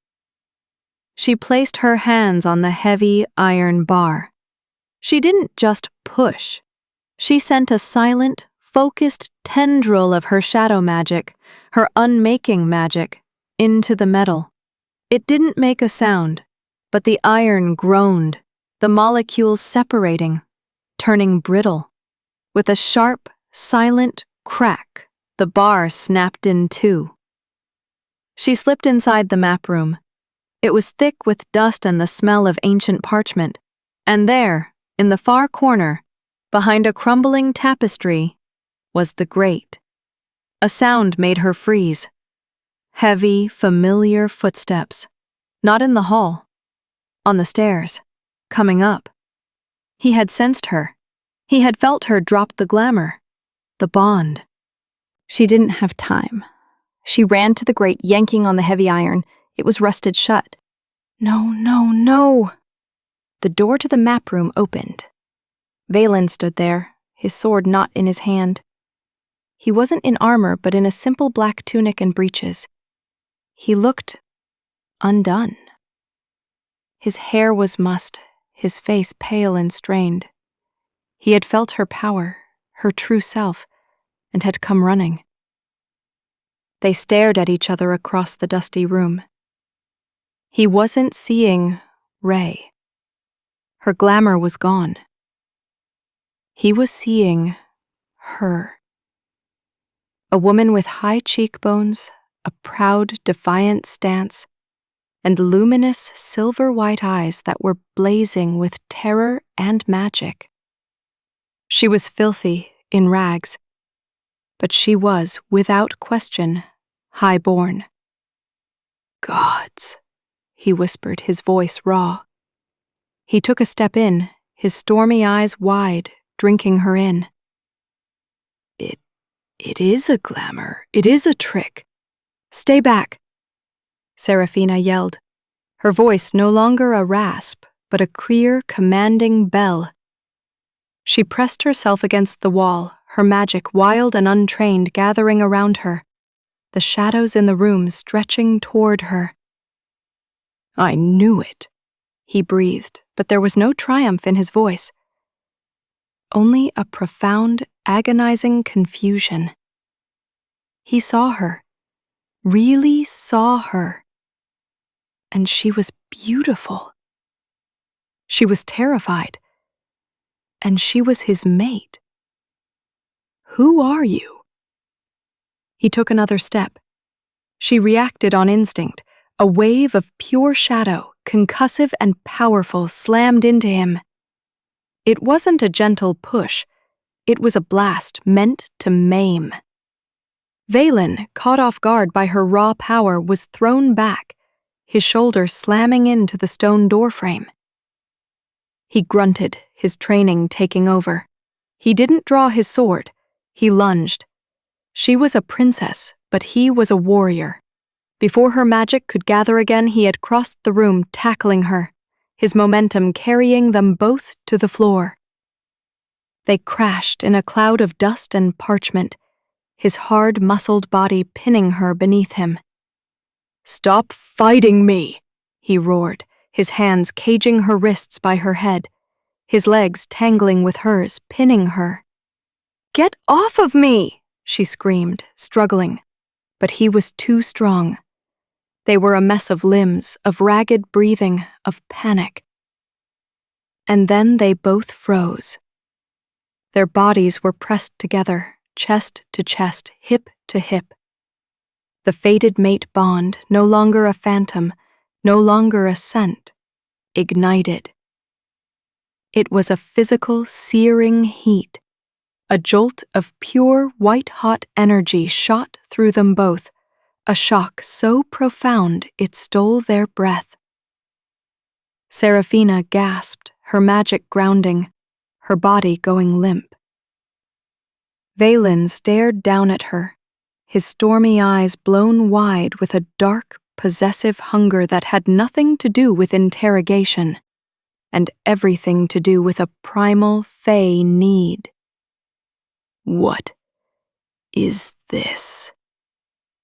She placed her hands on the heavy iron bar. She didn't just push. She sent a silent, focused tendril of her shadow magic, her unmaking magic, into the metal. It didn't make a sound, but the iron groaned, the molecules separating, turning brittle. With a sharp, silent crack, the bar snapped in two. She slipped inside the map room. It was thick with dust and the smell of ancient parchment, and there, in the far corner, behind a crumbling tapestry, was the grate. A sound made her freeze. Heavy, familiar footsteps. Not in the hall. On the stairs. Coming up. He had sensed her. He had felt her drop the glamour. The bond. She didn't have time. She ran to the grate, yanking on the heavy iron. It was rusted shut. No, no, no. The door to the map room opened. Valen stood there, his sword not in his hand. He wasn't in armor, but in a simple black tunic and breeches. He looked undone. His hair was mussed, his face pale and strained. He had felt her power, her true self, and had come running. They stared at each other across the dusty room. He wasn't seeing Ray. Her glamour was gone. He was seeing her. A woman with high cheekbones, a proud, defiant stance, and luminous silver-white eyes that were blazing with terror and magic. She was filthy, in rags, but she was, without question, high-born. "Gods," he whispered, his voice raw. He took a step in, his stormy eyes wide, drinking her in. It is a glamour. It is a trick. Stay back," Seraphina yelled, her voice no longer a rasp, but a clear, commanding bell. She pressed herself against the wall, her magic wild and untrained gathering around her, the shadows in the room stretching toward her. "I knew it," he breathed, but there was no triumph in his voice. Only a profound, agonizing confusion. He saw her, really saw her. And she was beautiful. She was terrified. And she was his mate. "Who are you?" He took another step. She reacted on instinct. A wave of pure shadow, concussive and powerful, slammed into him. It wasn't a gentle push. It was a blast meant to maim. Valen, caught off guard by her raw power, was thrown back, his shoulder slamming into the stone doorframe. He grunted, his training taking over. He didn't draw his sword. He lunged. She was a princess, but he was a warrior. Before her magic could gather again, he had crossed the room, tackling her, his momentum carrying them both to the floor. They crashed in a cloud of dust and parchment, his hard, muscled body pinning her beneath him. "Stop fighting me," he roared, his hands caging her wrists by her head, his legs tangling with hers, pinning her. "Get off of me!" she screamed, struggling. But he was too strong. They were a mess of limbs, of ragged breathing, of panic. And then they both froze. Their bodies were pressed together, chest to chest, hip to hip. The fated mate bond, no longer a phantom, no longer a scent, ignited. It was a physical, searing heat. A jolt of pure, white-hot energy shot through them both, a shock so profound it stole their breath. Seraphina gasped, her magic grounding, her body going limp. Valen stared down at her, his stormy eyes blown wide with a dark, possessive hunger that had nothing to do with interrogation, and everything to do with a primal Fae need. "What is this?"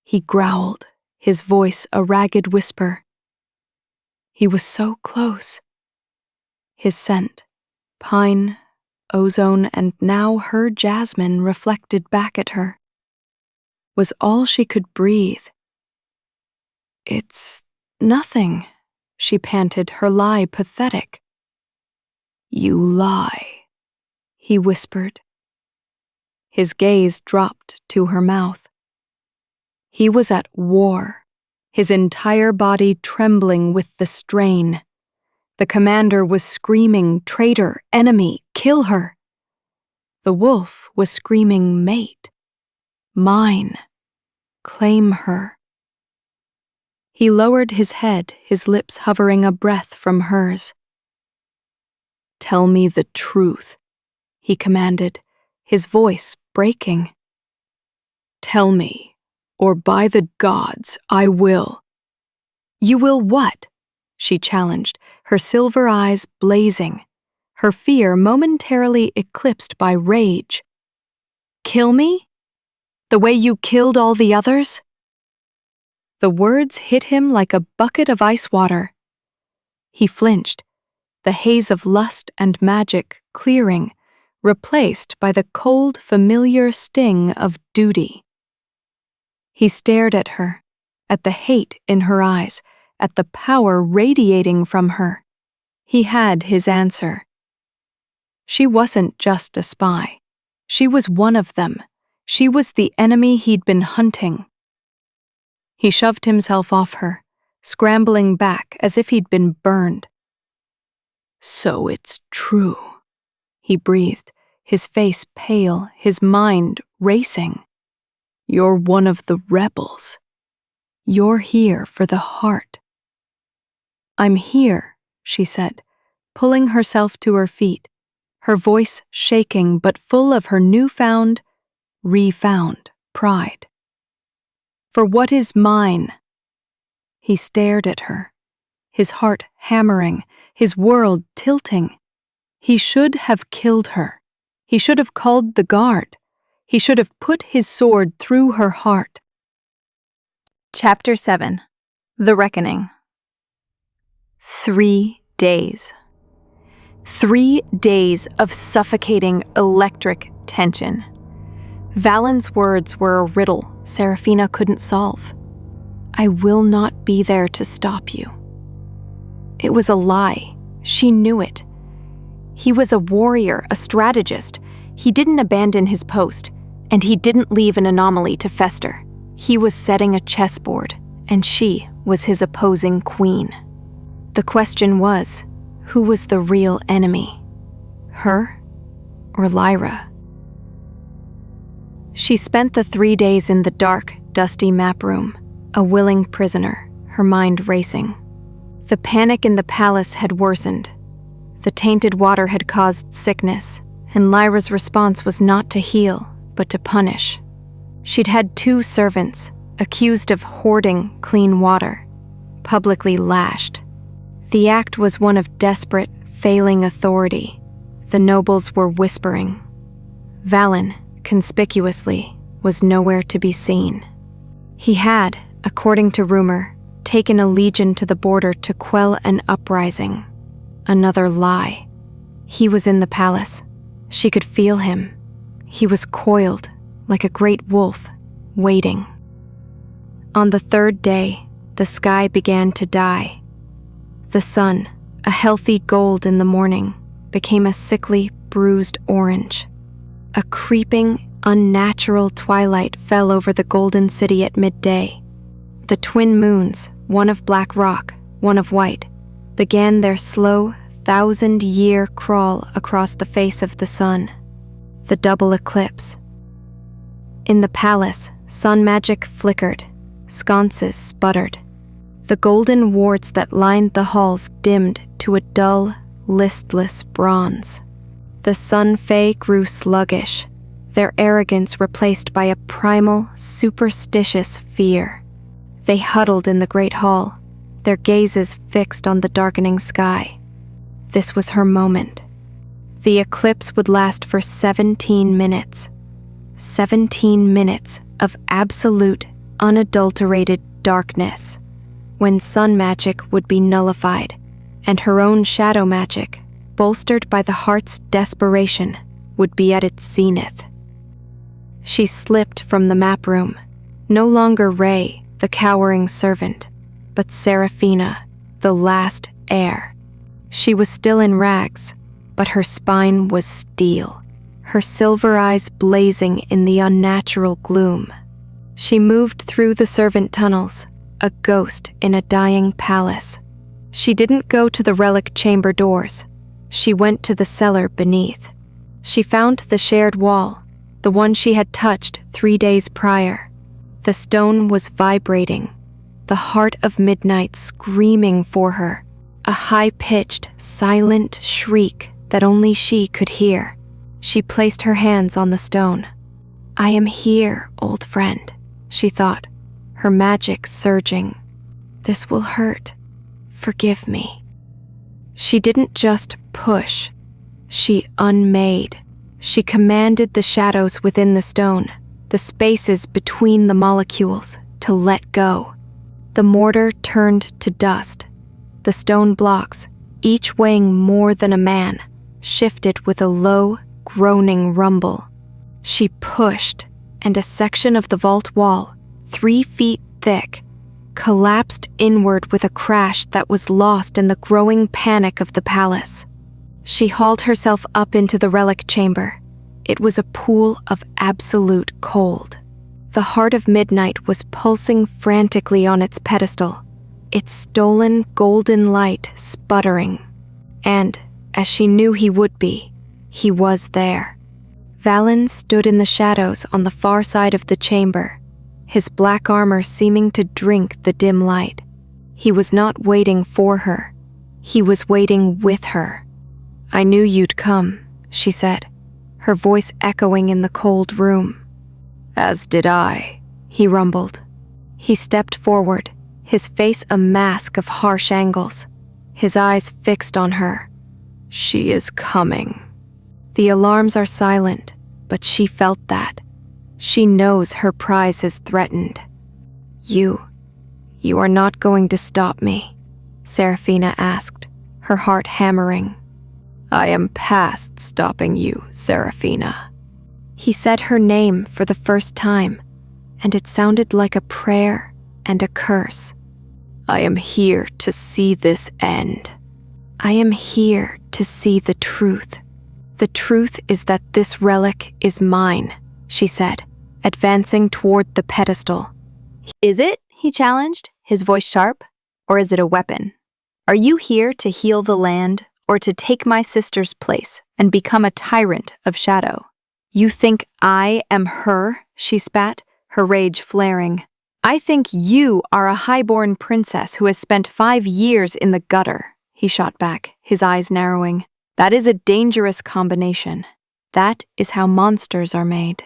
he growled, his voice a ragged whisper. He was so close. His scent, pine, ozone, and now her jasmine reflected back at her, was all she could breathe. "It's nothing," she panted, her lie pathetic. "You lie," he whispered. His gaze dropped to her mouth. He was at war, his entire body trembling with the strain. The commander was screaming, "Traitor, enemy, kill her!" The wolf was screaming, "Mate, mine, claim her." He lowered his head, his lips hovering a breath from hers. "Tell me the truth," he commanded, his voice breaking. "Tell me, or by the gods, I will." "You will what?" she challenged, her silver eyes blazing, her fear momentarily eclipsed by rage. "Kill me? The way you killed all the others?" The words hit him like a bucket of ice water. He flinched, the haze of lust and magic clearing, replaced by the cold, familiar sting of duty. He stared at her, at the hate in her eyes, at the power radiating from her. He had his answer. She wasn't just a spy. She was one of them. She was the enemy he'd been hunting. He shoved himself off her, scrambling back as if he'd been burned. "So it's true," he breathed, his face pale, his mind racing. "You're one of the rebels. You're here for the heart." "I'm here," she said, pulling herself to her feet, her voice shaking but full of her refound pride. "For what is mine?" He stared at her, his heart hammering, his world tilting. He should have killed her. He should have called the guard. He should have put his sword through her heart. Chapter 7. The Reckoning. 3 days. 3 days of suffocating electric tension. Valen's words were a riddle Seraphina couldn't solve. "I will not be there to stop you." It was a lie. She knew it. He was a warrior, a strategist. He didn't abandon his post, and he didn't leave an anomaly to fester. He was setting a chessboard, and she was his opposing queen. The question was, who was the real enemy? Her or Lyra? She spent the 3 days in the dark, dusty map room, a willing prisoner, her mind racing. The panic in the palace had worsened. The tainted water had caused sickness, and Lyra's response was not to heal, but to punish. She'd had 2 servants, accused of hoarding clean water, publicly lashed. The act was one of desperate, failing authority. The nobles were whispering. Valen, conspicuously, was nowhere to be seen. He had, according to rumor, taken a legion to the border to quell an uprising. Another lie. He was in the palace. She could feel him. He was coiled, like a great wolf, waiting. On the 3rd day, the sky began to die. The sun, a healthy gold in the morning, became a sickly, bruised orange. A creeping, unnatural twilight fell over the golden city at midday. The twin moons, one of black rock, one of white, began their slow, 1,000-year crawl across the face of the sun. The double eclipse. In the palace, sun magic flickered, sconces sputtered. The golden wards that lined the halls dimmed to a dull, listless bronze. The sun fae grew sluggish, their arrogance replaced by a primal, superstitious fear. They huddled in the great hall, their gazes fixed on the darkening sky. This was her moment. The eclipse would last for 17 minutes. 17 minutes of absolute, unadulterated darkness, when sun magic would be nullified, and her own shadow magic, bolstered by the heart's desperation, would be at its zenith. She slipped from the map room, no longer Ray, the cowering servant, but Seraphina, the last heir. She was still in rags, but her spine was steel, her silver eyes blazing in the unnatural gloom. She moved through the servant tunnels, a ghost in a dying palace. She didn't go to the relic chamber doors. She went to the cellar beneath. She found the shared wall, the one she had touched 3 days prior. The stone was vibrating, the heart of midnight screaming for her, a high-pitched, silent shriek that only she could hear. She placed her hands on the stone. "I am here, old friend," she thought, her magic surging. "This will hurt. Forgive me." She didn't just push. She unmade. She commanded the shadows within the stone, the spaces between the molecules, to let go. The mortar turned to dust. The stone blocks, each weighing more than a man, shifted with a low, groaning rumble. She pushed, and a section of the vault wall, 3 feet thick, collapsed inward with a crash that was lost in the growing panic of the palace. She hauled herself up into the relic chamber. It was a pool of absolute cold. The heart of midnight was pulsing frantically on its pedestal, its stolen golden light sputtering. And, as she knew he would be, he was there. Valen stood in the shadows on the far side of the chamber, his black armor seeming to drink the dim light. He was not waiting for her. He was waiting with her. "I knew you'd come," she said, her voice echoing in the cold room. "As did I," he rumbled. He stepped forward, his face a mask of harsh angles, his eyes fixed on her. "She is coming." The alarms are silent, but she felt that. She knows her prize is threatened. You are not going to stop me?" Seraphina asked, her heart hammering. "I am past stopping you, Seraphina." He said her name for the first time, and it sounded like a prayer and a curse. "I am here to see this end." "I am here to see the truth. The truth is that this relic is mine," she said, advancing toward the pedestal. Is it? He challenged, his voice sharp. Or is it a weapon? Are you here to heal the land, or to take my sister's place and become a tyrant of shadow? "You think I am her?" she spat, her rage flaring. "I think you are a highborn princess who has spent 5 years in the gutter," he shot back, his eyes narrowing. "That is a dangerous combination. That is how monsters are made."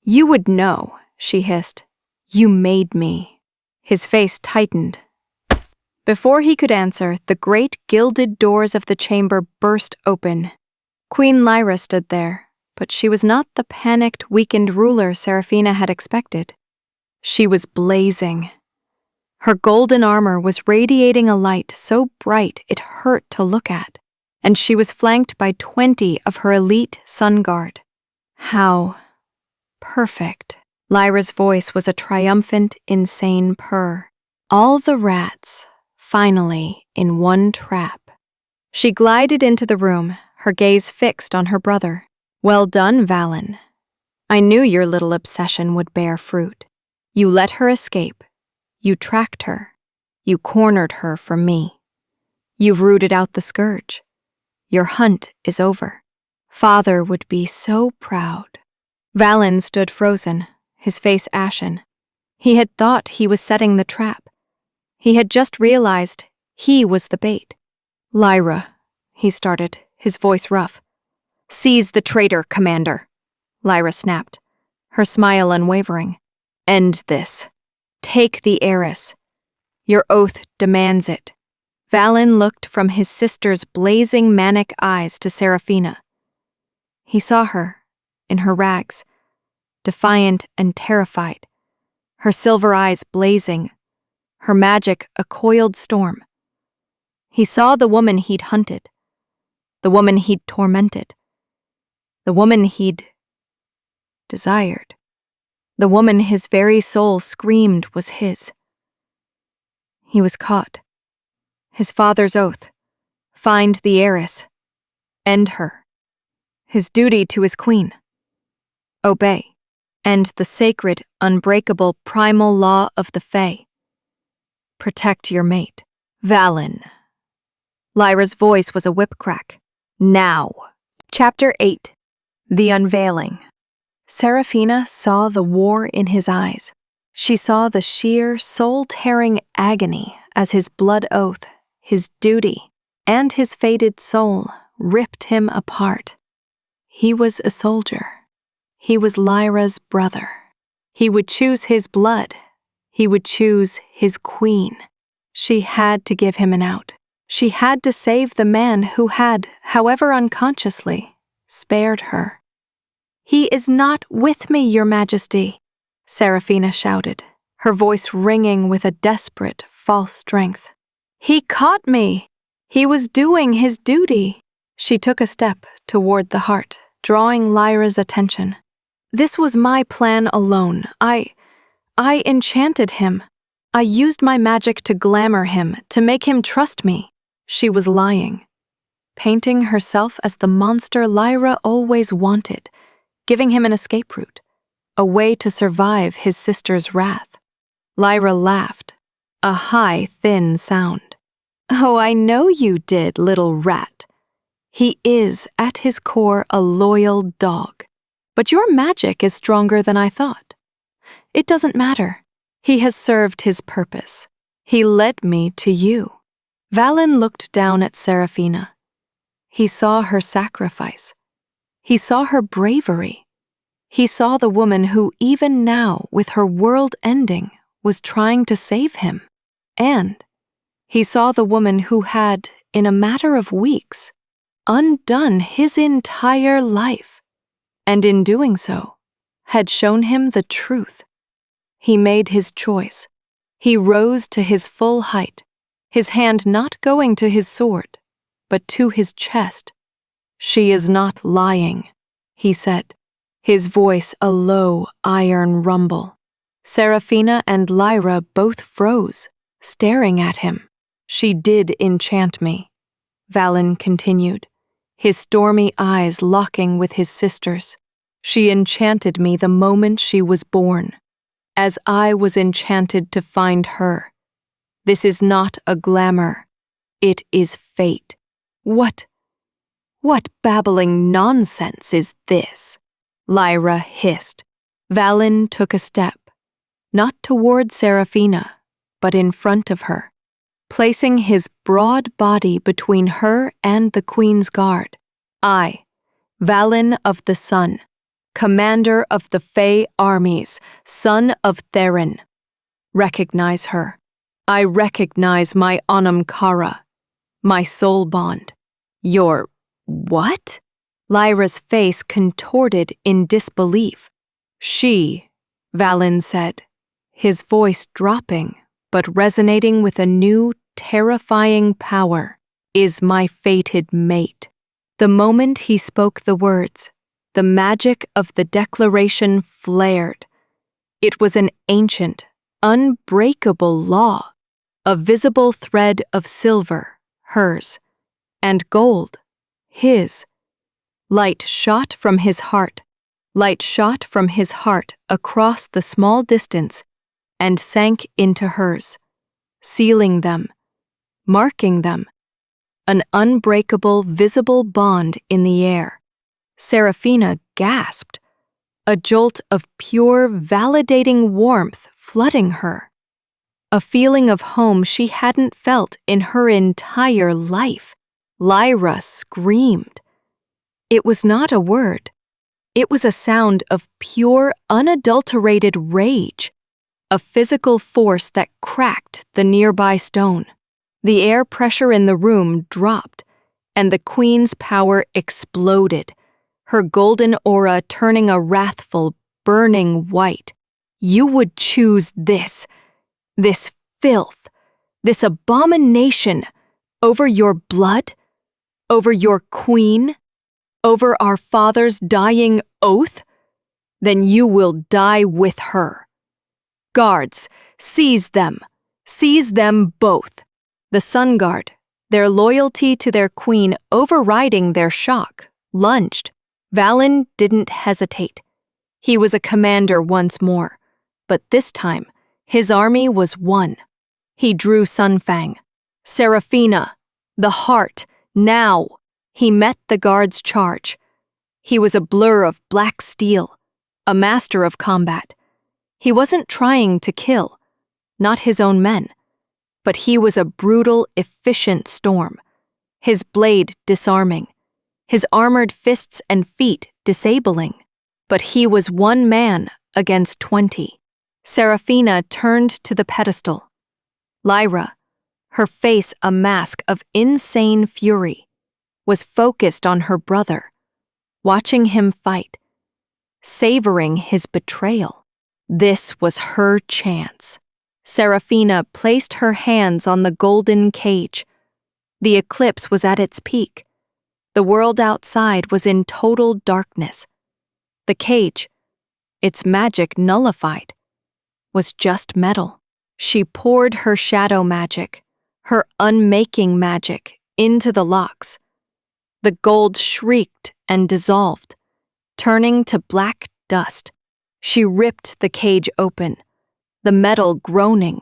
"You would know," she hissed. "You made me." His face tightened. Before he could answer, the great gilded doors of the chamber burst open. Queen Lyra stood there, but she was not the panicked, weakened ruler Seraphina had expected. She was blazing. Her golden armor was radiating a light so bright it hurt to look at, and she was flanked by 20 of her elite sun guard. How perfect. Lyra's voice was a triumphant, insane purr. All the rats, finally, in one trap. She glided into the room, her gaze fixed on her brother. "Well done, Valen. I knew your little obsession would bear fruit. You let her escape. You tracked her. You cornered her for me. You've rooted out the scourge. Your hunt is over. Father would be so proud." Valen stood frozen, his face ashen. He had thought he was setting the trap. He had just realized he was the bait. "Lyra," he started, his voice rough. "Seize the traitor, Commander," Lyra snapped, her smile unwavering. "End this. Take the heiress. Your oath demands it." Valen looked from his sister's blazing manic eyes to Seraphina. He saw her, in her rags, defiant and terrified, her silver eyes blazing, her magic a coiled storm. He saw the woman he'd hunted, the woman he'd tormented, the woman he'd desired, the woman his very soul screamed was his. He was caught. His father's oath, find the heiress, end her. His duty to his queen, obey, and the sacred, unbreakable primal law of the Fae. Protect your mate. Valen. Lyra's voice was a whip crack. Now. Chapter 8. The Unveiling. Seraphina saw the war in his eyes. She saw the sheer, soul-tearing agony as his blood oath, his duty, and his fated soul ripped him apart. He was a soldier. He was Lyra's brother. He would choose his blood. He would choose his queen. She had to give him an out. She had to save the man who had, however unconsciously, spared her. "He is not with me, Your Majesty," Seraphina shouted, her voice ringing with a desperate, false strength. "He caught me!" He was doing his duty. She took a step toward the heart, drawing Lyra's attention. This was my plan alone. I enchanted him. I used my magic to glamour him, to make him trust me. She was lying, painting herself as the monster Lyra always wanted, giving him an escape route, a way to survive his sister's wrath. Lyra laughed, a high, thin sound. Oh, I know you did, little rat. He is, at his core, a loyal dog. But your magic is stronger than I thought. It doesn't matter. He has served his purpose. He led me to you. Valen looked down at Seraphina. He saw her sacrifice. He saw her bravery. He saw the woman who, even now, with her world ending, was trying to save him. And he saw the woman who had, in a matter of weeks, undone his entire life, and in doing so, had shown him the truth. He made his choice. He rose to his full height, his hand not going to his sword, but to his chest. She is not lying, he said, his voice a low, iron rumble. Seraphina and Lyra both froze, staring at him. She did enchant me, Valen continued, his stormy eyes locking with his sister's. She enchanted me the moment she was born, as I was enchanted to find her. This is not a glamour. It is fate. What babbling nonsense is this? Lyra hissed. Valen took a step, not toward Seraphina, but in front of her, placing his broad body between her and the Queen's Guard. I, Valen of the Sun, commander of the Fae Armies, son of Theron. Recognize her. I recognize my Anamkara, my soul bond. Your what? Lyra's face contorted in disbelief. She, Valen said, his voice dropping, but resonating with a new, terrifying power, is my fated mate. The moment he spoke the words, the magic of the declaration flared. It was an ancient, unbreakable law, a visible thread of silver, hers, and gold, his. Light shot from his heart across the small distance and sank into hers, sealing them, marking them, an unbreakable, visible bond in the air. Seraphina gasped, a jolt of pure, validating warmth flooding her, a feeling of home she hadn't felt in her entire life. Lyra screamed. It was not a word. It was a sound of pure, unadulterated rage, a physical force that cracked the nearby stone. The air pressure in the room dropped, and the Queen's power exploded, her golden aura turning a wrathful, burning white. You would choose this filth, this abomination, over your blood, over your queen, over our father's dying oath? Then you will die with her. Guards, seize them both. The Sun Guard, their loyalty to their queen overriding their shock, lunged. Valen didn't hesitate. He was a commander once more, but this time, his army was one. He drew Sunfang. Seraphina, the heart, now! He met the guard's charge. He was a blur of black steel, a master of combat. He wasn't trying to kill, not his own men, but he was a brutal, efficient storm, his blade disarming, his armored fists and feet disabling. But he was one man against 20. Seraphina turned to the pedestal. Lyra, her face a mask of insane fury, was focused on her brother, watching him fight, savoring his betrayal. This was her chance. Seraphina placed her hands on the golden cage. The eclipse was at its peak. The world outside was in total darkness. The cage, its magic nullified, was just metal. She poured her shadow magic, her unmaking magic, into the locks. The gold shrieked and dissolved, turning to black dust. She ripped the cage open, the metal groaning,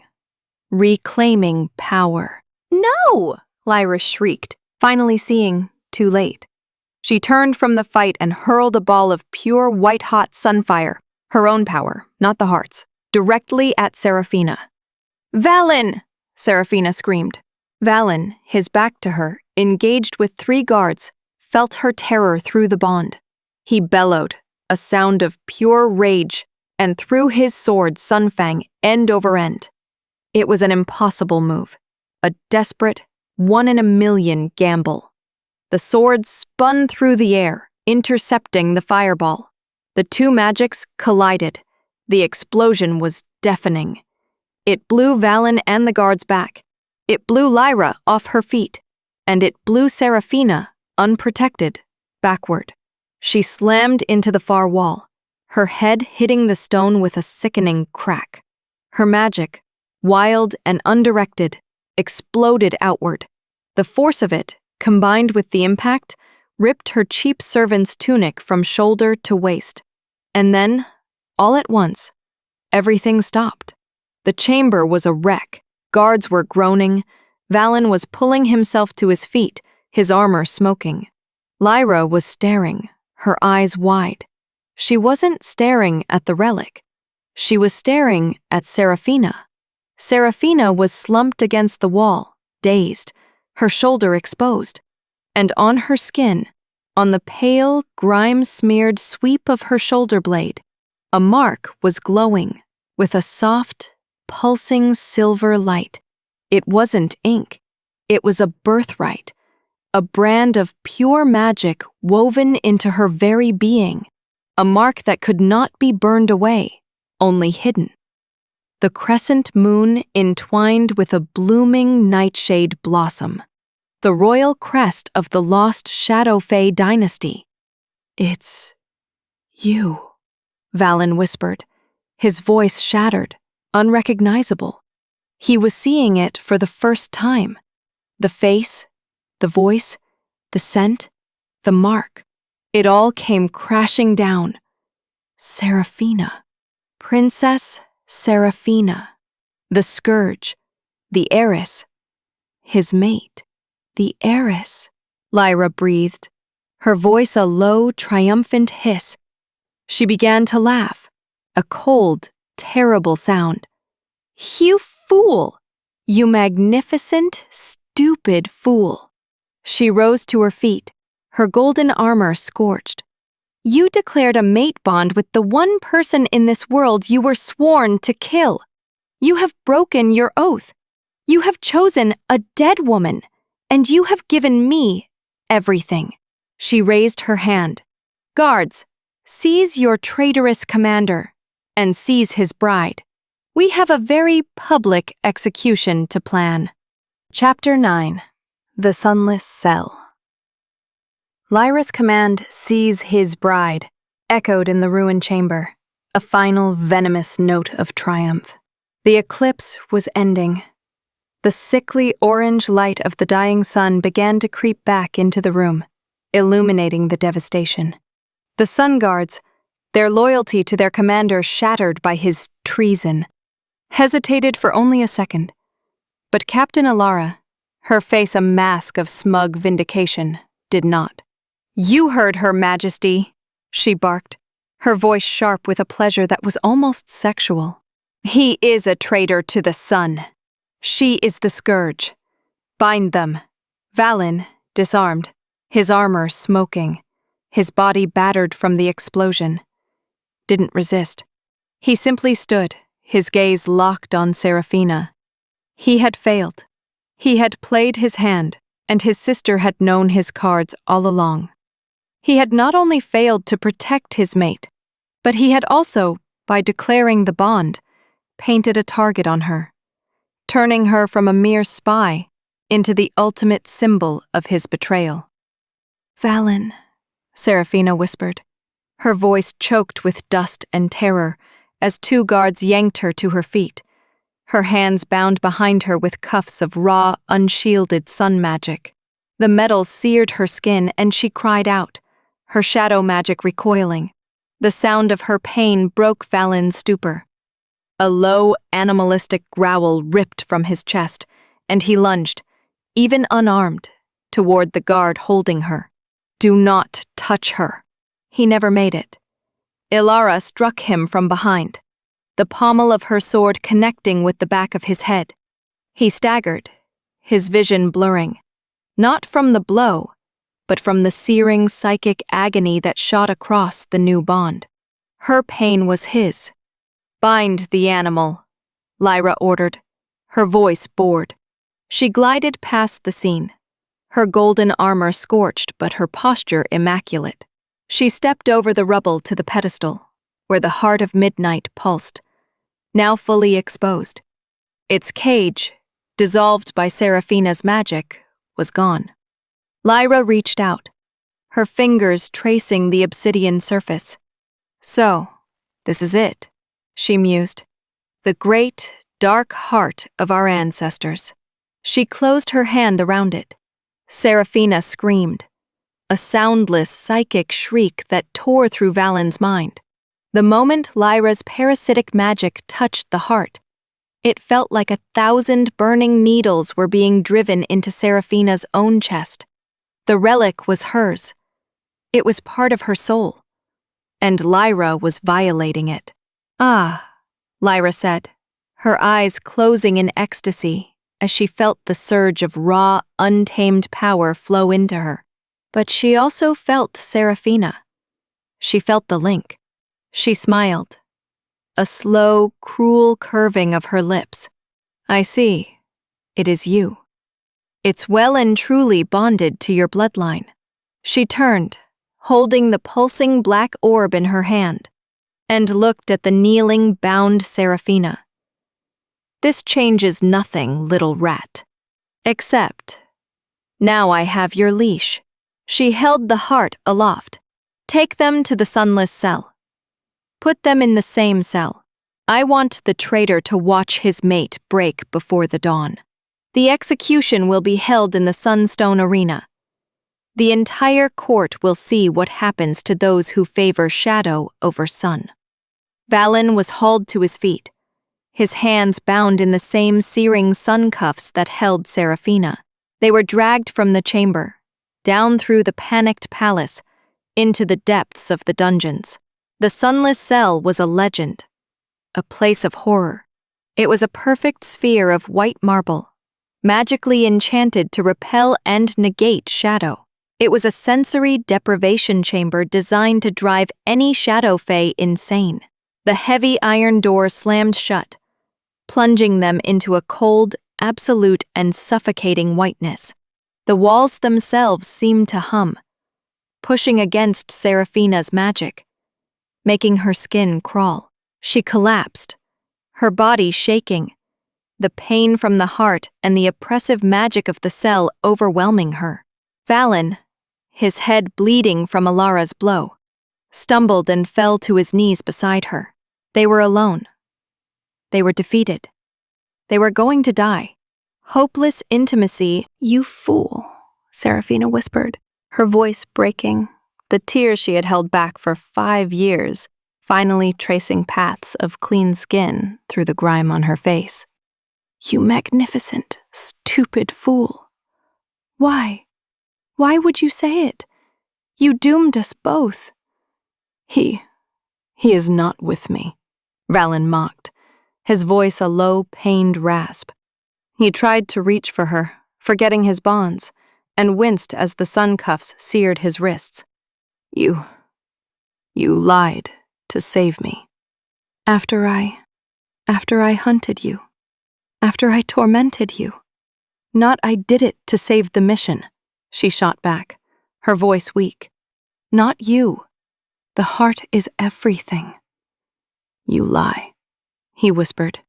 reclaiming power. No! Lyra shrieked, finally seeing, too late. She turned from the fight and hurled a ball of pure white-hot sunfire, her own power, not the heart's, directly at Seraphina. "Valen!" Seraphina screamed. Valen, his back to her, engaged with 3 guards, felt her terror through the bond. He bellowed, a sound of pure rage, and threw his sword Sunfang end over end. It was an impossible move, a desperate, 1 in a million gamble. The sword spun through the air, intercepting the fireball. The 2 magics collided. The explosion was deafening. It blew Valen and the guards back. It blew Lyra off her feet. And it blew Seraphina, unprotected, backward. She slammed into the far wall, her head hitting the stone with a sickening crack. Her magic, wild and undirected, exploded outward. The force of it, combined with the impact, ripped her cheap servant's tunic from shoulder to waist. And then, all at once, everything stopped. The chamber was a wreck. Guards were groaning. Valen was pulling himself to his feet, his armor smoking. Lyra was staring, her eyes wide. She wasn't staring at the relic. She was staring at Seraphina. Seraphina was slumped against the wall, dazed, her shoulder exposed. And on her skin, on the pale, grime-smeared sweep of her shoulder blade, a mark was glowing with a soft, pulsing silver light. It wasn't ink. It was a birthright, a brand of pure magic woven into her very being, a mark that could not be burned away, only hidden. The crescent moon entwined with a blooming nightshade blossom, the royal crest of the lost Shadow Fae dynasty. "It's you," Valen whispered, his voice shattered, unrecognizable. He was seeing it for the first time. The face, the voice, the scent, the mark. It all came crashing down. Seraphina. Princess Seraphina. The scourge. The heiress. His mate. The heiress. Lyra breathed, her voice a low, triumphant hiss. She began to laugh, a cold, terrible sound. "You fool! You magnificent, stupid fool!" She rose to her feet, her golden armor scorched. "You declared a mate bond with the one person in this world you were sworn to kill. You have broken your oath. You have chosen a dead woman, and you have given me everything." She raised her hand. "Guards, seize your traitorous commander, and seize his bride. We have a very public execution to plan." Chapter 9. The Sunless Cell. Lyra's command, "Seize his bride," echoed in the ruined chamber, a final venomous note of triumph. The eclipse was ending. The sickly orange light of the dying sun began to creep back into the room, illuminating the devastation. The Sun Guards, their loyalty to their commander shattered by his treason, hesitated for only a second. But Captain Alara, her face a mask of smug vindication, did not. "You heard her, Majesty," she barked, her voice sharp with a pleasure that was almost sexual. "He is a traitor to the sun. She is the scourge. Bind them." Valen, disarmed, his armor smoking, his body battered from the explosion, didn't resist. He simply stood, his gaze locked on Seraphina. He had failed. He had played his hand, and his sister had known his cards all along. He had not only failed to protect his mate, but he had also, by declaring the bond, painted a target on her, turning her from a mere spy into the ultimate symbol of his betrayal. "Valen," Seraphina whispered, her voice choked with dust and terror as 2 guards yanked her to her feet, her hands bound behind her with cuffs of raw, unshielded sun magic. The metal seared her skin and she cried out, her shadow magic recoiling. The sound of her pain broke Valen's stupor. A low, animalistic growl ripped from his chest, and he lunged, even unarmed, toward the guard holding her. "Do not touch her." He never made it. Ilara struck him from behind, the pommel of her sword connecting with the back of his head. He staggered, his vision blurring, not from the blow, but from the searing psychic agony that shot across the new bond. Her pain was his. "Bind the animal," Lyra ordered, her voice bored. She glided past the scene, her golden armor scorched but her posture immaculate. She stepped over the rubble to the pedestal, where the heart of midnight pulsed, now fully exposed. Its cage, dissolved by Seraphina's magic, was gone. Lyra reached out, her fingers tracing the obsidian surface. "So, this is it," she mused. "The great, dark heart of our ancestors." She closed her hand around it. Seraphina screamed, a soundless, psychic shriek that tore through Valen's mind. The moment Lyra's parasitic magic touched the heart, it felt like 1,000 burning needles were being driven into Seraphina's own chest. The relic was hers. It was part of her soul, and Lyra was violating it. "Ah," Lyra said, her eyes closing in ecstasy as she felt the surge of raw, untamed power flow into her. But she also felt Seraphina. She felt the link. She smiled, a slow, cruel curving of her lips. "I see. It is you. It's well and truly bonded to your bloodline." She turned, holding the pulsing black orb in her hand, and looked at the kneeling, bound Seraphina. "This changes nothing, little rat. Except, now I have your leash." She held the heart aloft. "Take them to the sunless cell. Put them in the same cell. I want the traitor to watch his mate break before the dawn. The execution will be held in the Sunstone Arena. The entire court will see what happens to those who favor shadow over sun." Valen was hauled to his feet, his hands bound in the same searing sun cuffs that held Seraphina. They were dragged from the chamber, down through the panicked palace, into the depths of the dungeons. The sunless cell was a legend, a place of horror. It was a perfect sphere of white marble, magically enchanted to repel and negate shadow. It was a sensory deprivation chamber designed to drive any shadow fae insane. The heavy iron door slammed shut, plunging them into a cold, absolute, and suffocating whiteness. The walls themselves seemed to hum, pushing against Seraphina's magic, making her skin crawl. She collapsed, her body shaking, the pain from the heart and the oppressive magic of the cell overwhelming her. Valen, his head bleeding from Ilara's blow, stumbled and fell to his knees beside her. They were alone. They were defeated. They were going to die. Hopeless intimacy. "You fool," Seraphina whispered, her voice breaking, the tears she had held back for 5 years, finally tracing paths of clean skin through the grime on her face. "You magnificent, stupid fool. Why? Why would you say it? You doomed us both." He is not with me," Valen mocked, his voice a low, pained rasp. He tried to reach for her, forgetting his bonds, and winced as the sun cuffs seared his wrists. You lied to save me. After I hunted you. After I tormented you. Not I did it to save the mission," she shot back, her voice weak. "Not you. The heart is everything." "You lie," he whispered.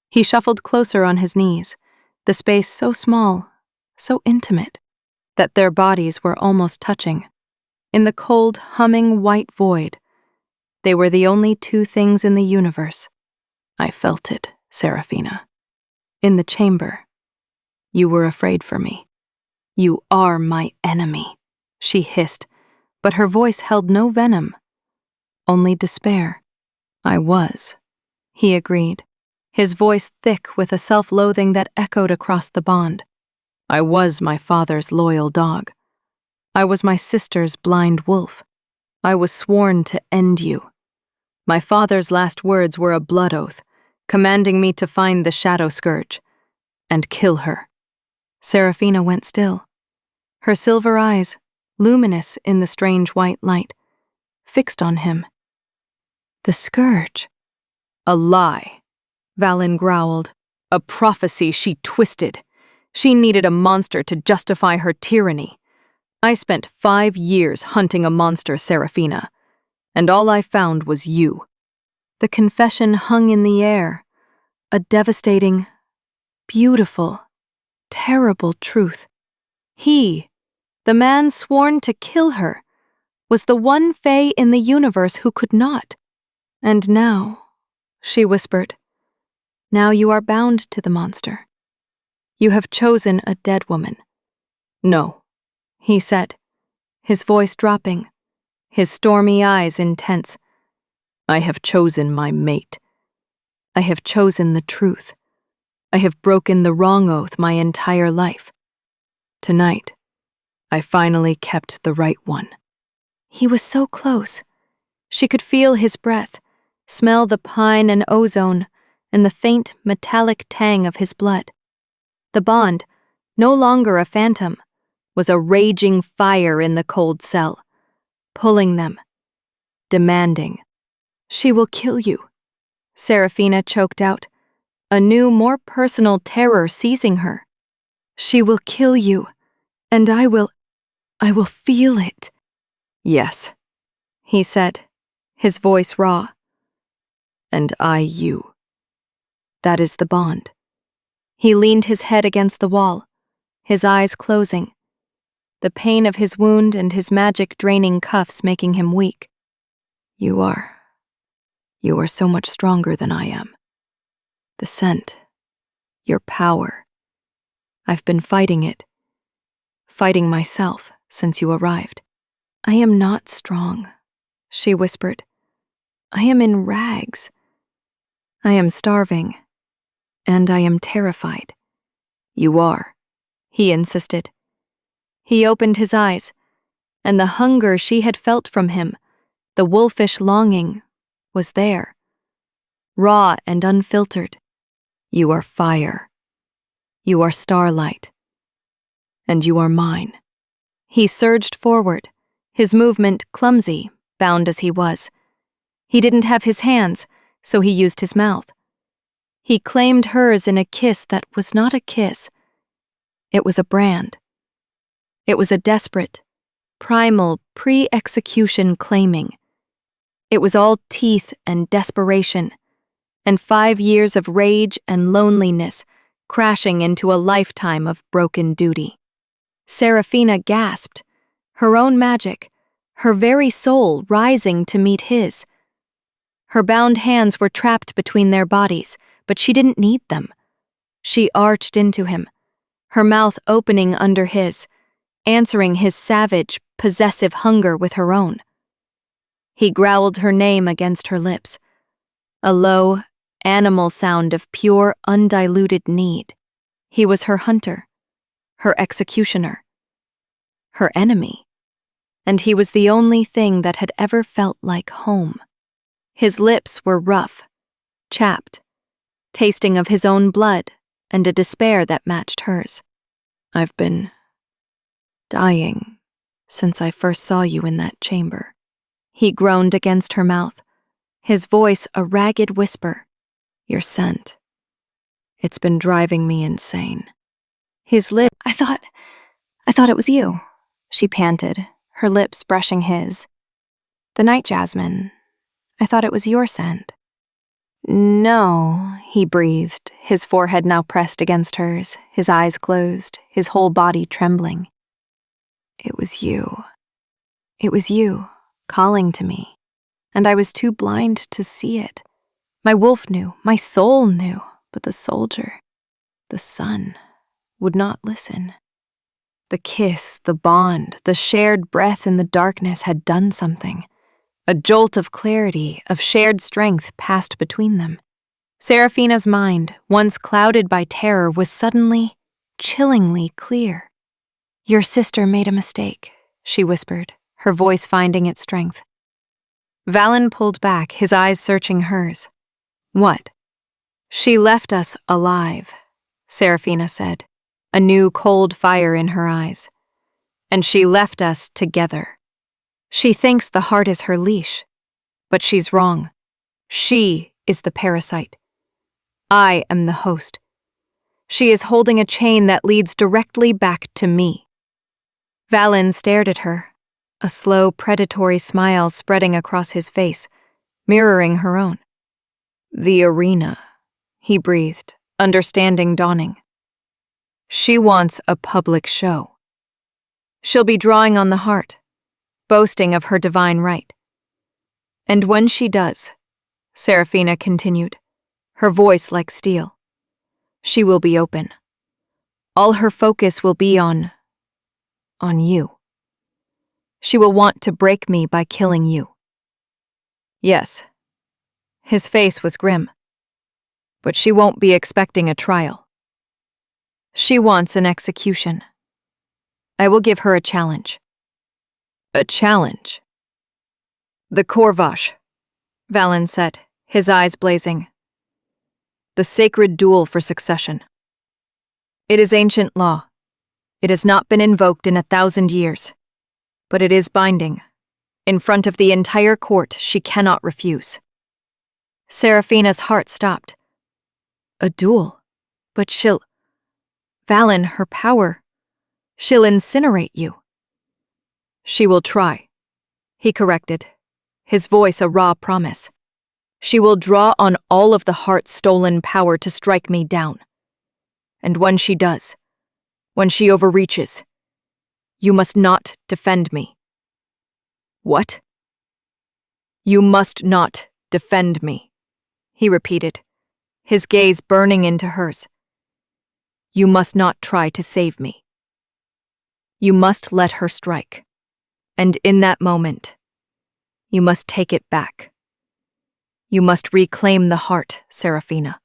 He shuffled closer on his knees, the space so small, so intimate, that their bodies were almost touching. In the cold, humming white void, they were the only two things in the universe. I felt it, Seraphina. In the chamber, you were afraid for me. You are my enemy, she hissed, but her voice held no venom, only despair. I was, he agreed, his voice thick with a self-loathing that echoed across the bond. I was my father's loyal dog. I was my sister's blind wolf. I was sworn to end you. My father's last words were a blood oath, commanding me to find the Shadow Scourge and kill her. Seraphina went still, her silver eyes, luminous in the strange white light, fixed on him. The Scourge. A lie, Valen growled. A prophecy she twisted. She needed a monster to justify her tyranny. I spent 5 years hunting a monster, Seraphina, and all I found was you. The confession hung in the air, a devastating, beautiful, terrible truth. He, the man sworn to kill her, was the one Fae in the universe who could not. And now, she whispered, now you are bound to the monster. You have chosen a dead woman. No, he said, his voice dropping, his stormy eyes intense. I have chosen my mate. I have chosen the truth. I have broken the wrong oath my entire life. Tonight, I finally kept the right one. He was so close. She could feel his breath, smell the pine and ozone, and the faint metallic tang of his blood. The bond, no longer a phantom, was a raging fire in the cold cell, pulling them, demanding. She will kill you, Seraphina choked out, a new, more personal terror seizing her. She will kill you, and I will feel it. Yes, he said, his voice raw. And I you. That is the bond. He leaned his head against the wall, his eyes closing, the pain of his wound and his magic draining cuffs making him weak. You are so much stronger than I am. The scent, your power. I've been fighting it, fighting myself since you arrived. I am not strong, she whispered. I am in rags. I am starving, and I am terrified. You are, he insisted. He opened his eyes, and the hunger she had felt from him, the wolfish longing, was there, raw and unfiltered. You are fire. You are starlight. And you are mine. He surged forward, his movement clumsy, bound as he was. He didn't have his hands, so he used his mouth. He claimed hers in a kiss that was not a kiss. It was a brand. It was a desperate, primal, pre-execution claiming. It was all teeth and desperation, and 5 years of rage and loneliness crashing into a lifetime of broken duty. Seraphina gasped, her own magic, her very soul rising to meet his. Her bound hands were trapped between their bodies, but she didn't need them. She arched into him, her mouth opening under his, answering his savage, possessive hunger with her own. He growled her name against her lips, a low, animal sound of pure, undiluted need. He was her hunter, her executioner, her enemy, and he was the only thing that had ever felt like home. His lips were rough, chapped, tasting of his own blood and a despair that matched hers. I've been dying since I first saw you in that chamber. He groaned against her mouth, his voice a ragged whisper. Your scent. It's been driving me insane. His lip. I thought it was you, she panted, her lips brushing his. The night jasmine. I thought it was your scent. No, he breathed, his forehead now pressed against hers, his eyes closed, his whole body trembling. It was you. It was you, calling to me, and I was too blind to see it. My wolf knew, my soul knew, but the soldier, the sun, would not listen. The kiss, the bond, the shared breath in the darkness had done something. A jolt of clarity, of shared strength passed between them. Seraphina's mind, once clouded by terror, was suddenly, chillingly clear. "Your sister made a mistake," she whispered, her voice finding its strength. Valen pulled back, his eyes searching hers. "What?" "She left us alive," Seraphina said, a new cold fire in her eyes. "And she left us together. She thinks the heart is her leash, but she's wrong. She is the parasite. I am the host. She is holding a chain that leads directly back to me." Valen stared at her, a slow, predatory smile spreading across his face, mirroring her own. "The arena," he breathed, understanding dawning. "She wants a public show. She'll be drawing on the heart, boasting of her divine right. And when she does," Seraphina continued, her voice like steel, "she will be open. All her focus will be on you. She will want to break me by killing you." "Yes." His face was grim. "But she won't be expecting a trial. She wants an execution. I will give her a challenge." "A challenge?" "The Corvash," Valen said, his eyes blazing. "The sacred duel for succession. It is ancient law. It has not been invoked in 1,000 years. But it is binding. In front of the entire court, she cannot refuse." Seraphina's heart stopped. "A duel? But she'll..." "Valen, her power. She'll incinerate you." "She will try," he corrected, his voice a raw promise. "She will draw on all of the heart's stolen power to strike me down. And when she does, when she overreaches, you must not defend me." "What?" "You must not defend me," he repeated, his gaze burning into hers. "You must not try to save me. You must let her strike. And in that moment, you must take it back. You must reclaim the heart, Seraphina.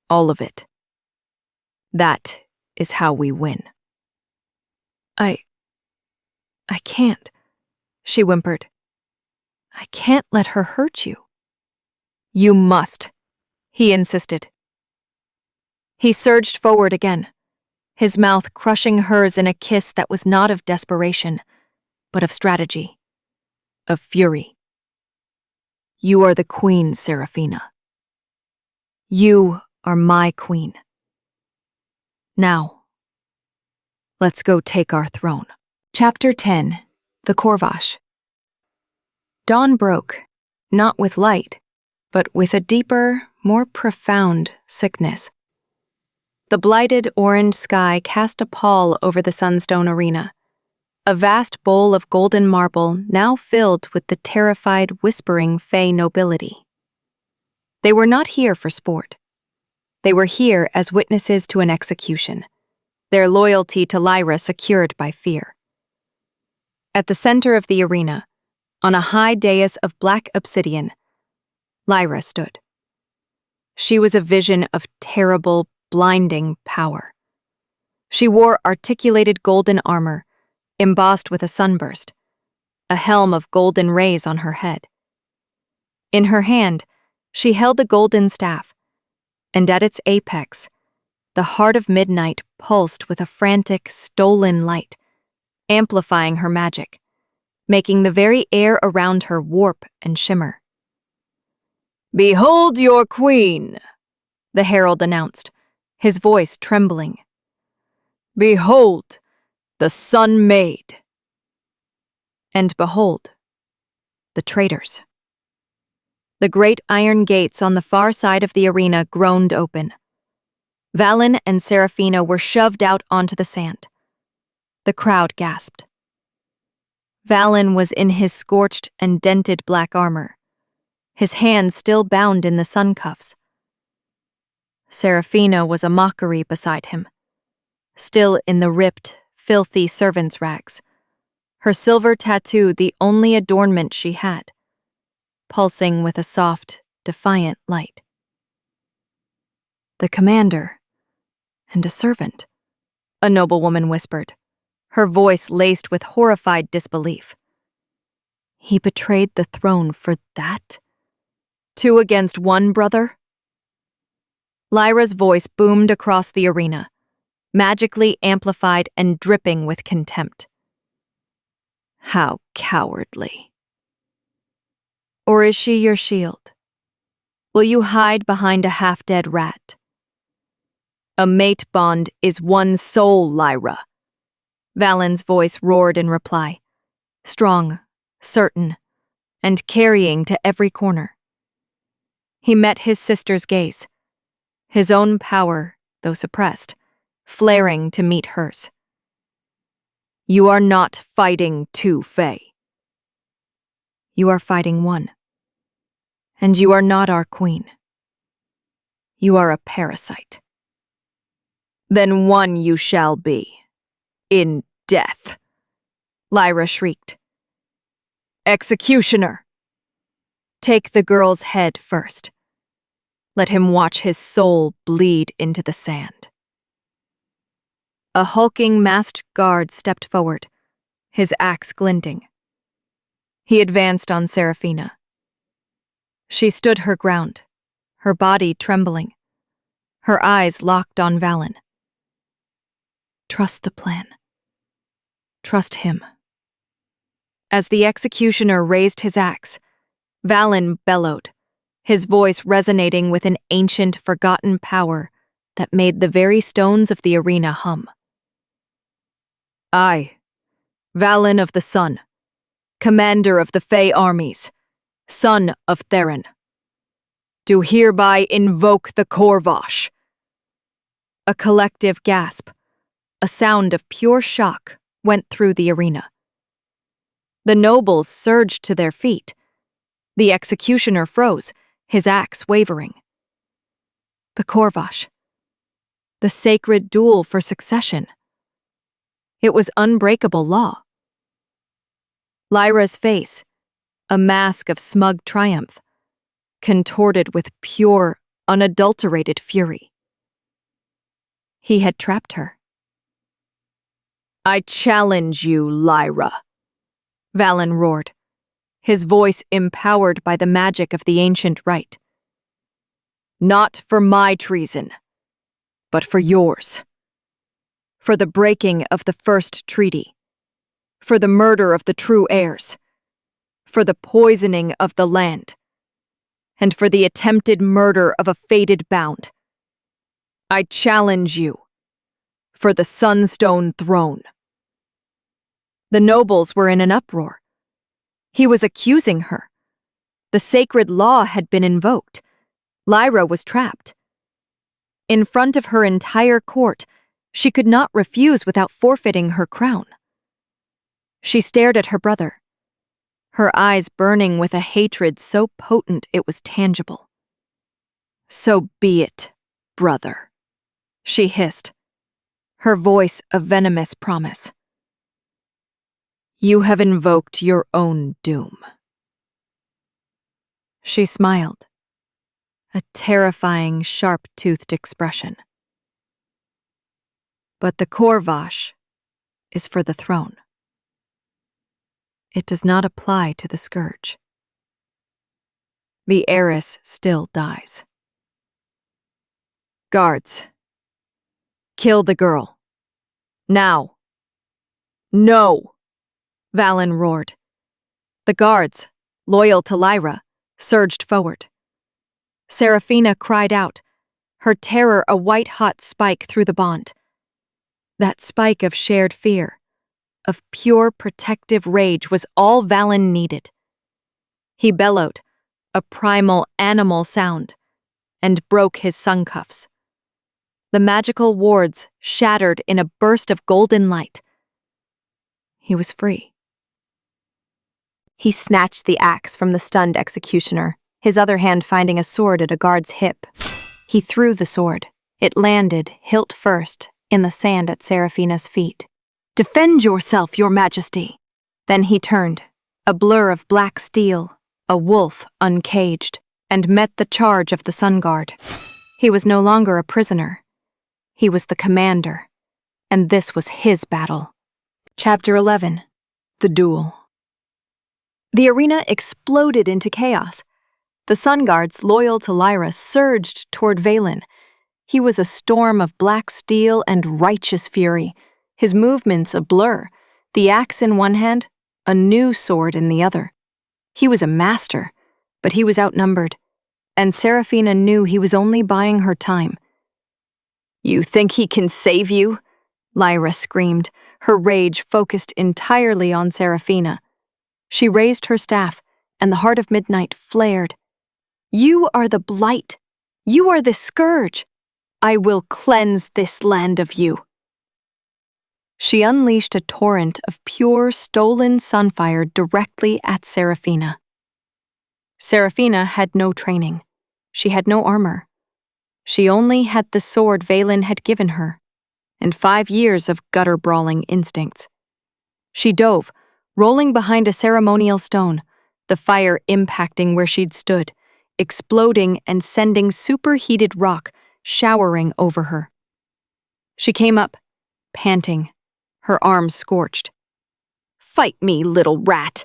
All of it. That is how we win." I can't," she whimpered. "I can't let her hurt you." "You must," he insisted. He surged forward again, his mouth crushing hers in a kiss that was not of desperation, but of strategy, of fury. "You are the queen, Seraphina. You are my queen. Now, let's go take our throne." Chapter 10. The Corvash. Dawn broke, not with light, but with a deeper, more profound sickness. The blighted orange sky cast a pall over the sunstone arena, a vast bowl of golden marble now filled with the terrified, whispering Fae nobility. They were not here for sport. They were here as witnesses to an execution, their loyalty to Lyra secured by fear. At the center of the arena, on a high dais of black obsidian, Lyra stood. She was a vision of terrible, blinding power. She wore articulated golden armor, embossed with a sunburst, a helm of golden rays on her head. In her hand, she held a golden staff, and at its apex, the heart of midnight pulsed with a frantic, stolen light, amplifying her magic, making the very air around her warp and shimmer. "Behold your queen," the herald announced, his voice trembling. "Behold, the Sun Maid." And behold, the traitors. The great iron gates on the far side of the arena groaned open. Valen and Seraphina were shoved out onto the sand. The crowd gasped. Valen was in his scorched and dented black armor, his hands still bound in the sun cuffs. Seraphina was a mockery beside him, still in the ripped, filthy servant's rags, her silver tattoo the only adornment she had, pulsing with a soft, defiant light. "The commander, and a servant," a noblewoman whispered, her voice laced with horrified disbelief. "He betrayed the throne for that? 2 against 1, brother?" Lyra's voice boomed across the arena, magically amplified and dripping with contempt. "How cowardly. Or is she your shield? Will you hide behind a half-dead rat? A mate bond is one soul, Lyra." Valen's voice roared in reply, strong, certain, and carrying to every corner. He met his sister's gaze, his own power, though suppressed, flaring to meet hers. "You are not fighting 2 Fae. You are fighting 1. And you are not our queen. You are a parasite." "Then 1 you shall be. In death," Lyra shrieked. "Executioner! Take the girl's head first. Let him watch his soul bleed into the sand." A hulking masked guard stepped forward, his axe glinting. He advanced on Seraphina. She stood her ground, her body trembling, her eyes locked on Valen. "Trust the plan. Trust him." As the executioner raised his axe, Valen bellowed, his voice resonating with an ancient, forgotten power that made the very stones of the arena hum. "I, Valen of the Sun, commander of the Fae Armies, son of Theron, do hereby invoke the Corvash." A collective gasp, a sound of pure shock, went through the arena. The nobles surged to their feet. The executioner froze, his axe wavering. The Corvash. The sacred duel for succession. It was unbreakable law. Lyra's face, a mask of smug triumph, contorted with pure, unadulterated fury. He had trapped her. "I challenge you, Lyra," Valen roared, his voice empowered by the magic of the ancient rite. "Not for my treason, but for yours. For the breaking of the first treaty. For the murder of the true heirs. For the poisoning of the land. And for the attempted murder of a fated bound. I challenge you. For the Sunstone throne." The nobles were in an uproar. He was accusing her. The sacred law had been invoked. Lyra was trapped. In front of her entire court, she could not refuse without forfeiting her crown. She stared at her brother, her eyes burning with a hatred so potent it was tangible. "So be it, brother," she hissed, her voice a venomous promise. "You have invoked your own doom." She smiled, a terrifying, sharp-toothed expression. "But the Corvash is for the throne. It does not apply to the scourge. The heiress still dies. Guards, kill the girl. Now." "No!" Valen roared. The guards, loyal to Lyra, surged forward. Seraphina cried out, her terror a white-hot spike through the bond. That spike of shared fear, of pure protective rage was all Valen needed. He bellowed, a primal animal sound, and broke his sun cuffs. The magical wards shattered in a burst of golden light. He was free. He snatched the axe from the stunned executioner, his other hand finding a sword at a guard's hip. He threw the sword. It landed, hilt first, in the sand at Seraphina's feet. "Defend yourself, your majesty!" Then he turned, a blur of black steel, a wolf uncaged, and met the charge of the sun guard. He was no longer a prisoner. He was the commander, and this was his battle. Chapter 11. The Duel. The arena exploded into chaos. The sun guards, loyal to Lyra, surged toward Valen. He was a storm of black steel and righteous fury, his movements a blur, the axe in one hand, a new sword in the other. He was a master, but he was outnumbered, and Seraphina knew he was only buying her time. "You think he can save you?" Lyra screamed, her rage focused entirely on Seraphina. She raised her staff, and the heart of midnight flared. "You are the blight. You are the scourge. I will cleanse this land of you." She unleashed a torrent of pure, stolen sunfire directly at Seraphina. Seraphina had no training. She had no armor. She only had the sword Valen had given her, and 5 years of gutter-brawling instincts. She dove, rolling behind a ceremonial stone, the fire impacting where she'd stood, exploding and sending superheated rock showering over her. She came up, panting, her arms scorched. "Fight me, little rat!"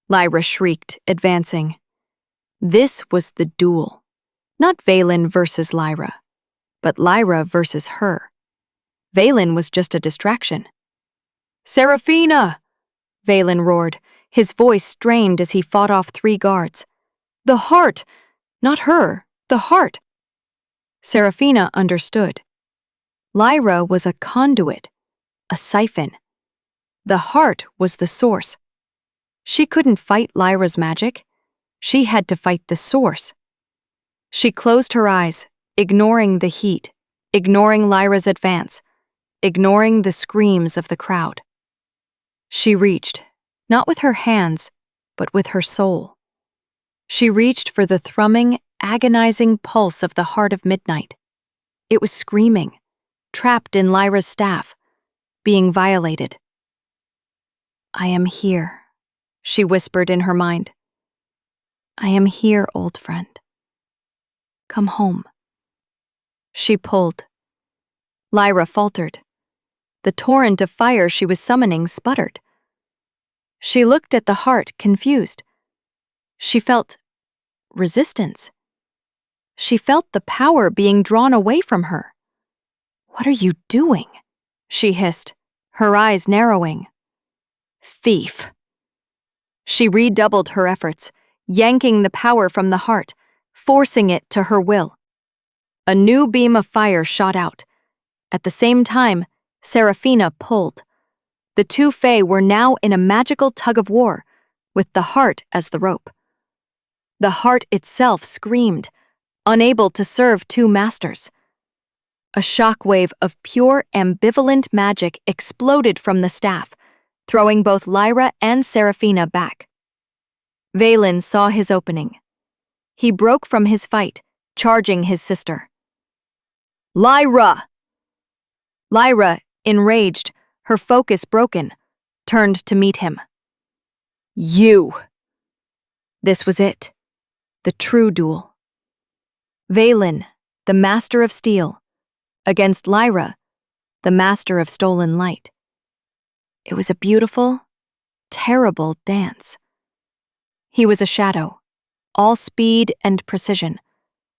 Lyra shrieked, advancing. This was the duel. Not Valen versus Lyra, but Lyra versus her. Valen was just a distraction. "Seraphina!" Valen roared, his voice strained as he fought off 3 guards. "The heart! Not her, the heart!" Seraphina understood. Lyra was a conduit, a siphon. The heart was the source. She couldn't fight Lyra's magic. She had to fight the source. She closed her eyes, ignoring the heat, ignoring Lyra's advance, ignoring the screams of the crowd. She reached, not with her hands, but with her soul. She reached for the thrumming, agonizing pulse of the heart of midnight. It was screaming, trapped in Lyra's staff, being violated. "I am here," she whispered in her mind. "I am here, old friend. Come home." She pulled. Lyra faltered. The torrent of fire she was summoning sputtered. She looked at the heart, confused. She felt resistance. She felt the power being drawn away from her. "What are you doing?" she hissed, her eyes narrowing. "Thief." She redoubled her efforts, yanking the power from the heart, forcing it to her will. A new beam of fire shot out. At the same time, Seraphina pulled. The 2 Fae were now in a magical tug-of-war, with the heart as the rope. The heart itself screamed, unable to serve 2 masters. A shockwave of pure, ambivalent magic exploded from the staff, throwing both Lyra and Seraphina back. Valen saw his opening. He broke from his fight, charging his sister. "Lyra!" Lyra, enraged, her focus broken, turned to meet him. "You!" This was it, the true duel. Valen, the master of steel, against Lyra, the master of stolen light. It was a beautiful, terrible dance. He was a shadow, all speed and precision,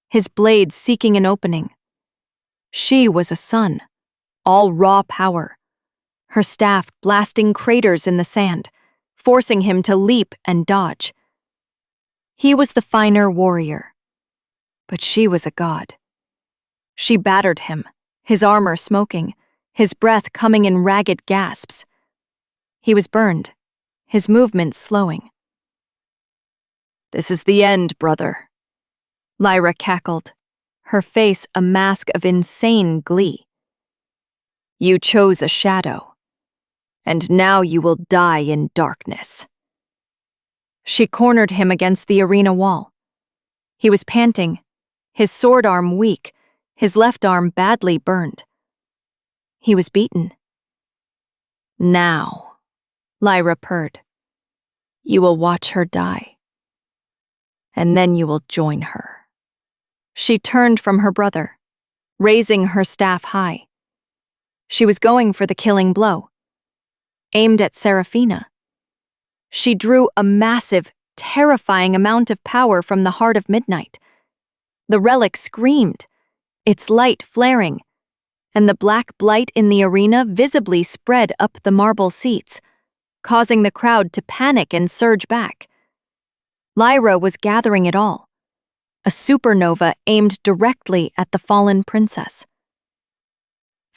his blade seeking an opening. She was a sun, all raw power, her staff blasting craters in the sand, forcing him to leap and dodge. He was the finer warrior, but she was a god. She battered him, his armor smoking, his breath coming in ragged gasps. He was burned, his movements slowing. This is the end, brother. Lyra cackled, her face a mask of insane glee. You chose a shadow, and now you will die in darkness. She cornered him against the arena wall. He was panting, his sword arm weak, his left arm badly burned. He was beaten. Now, Lyra purred, you will watch her die, and then you will join her. She turned from her brother, raising her staff high. She was going for the killing blow, aimed at Seraphina. She drew a massive, terrifying amount of power from the heart of midnight. The relic screamed, its light flaring, and the black blight in the arena visibly spread up the marble seats, causing the crowd to panic and surge back. Lyra was gathering it all, a supernova aimed directly at the fallen princess.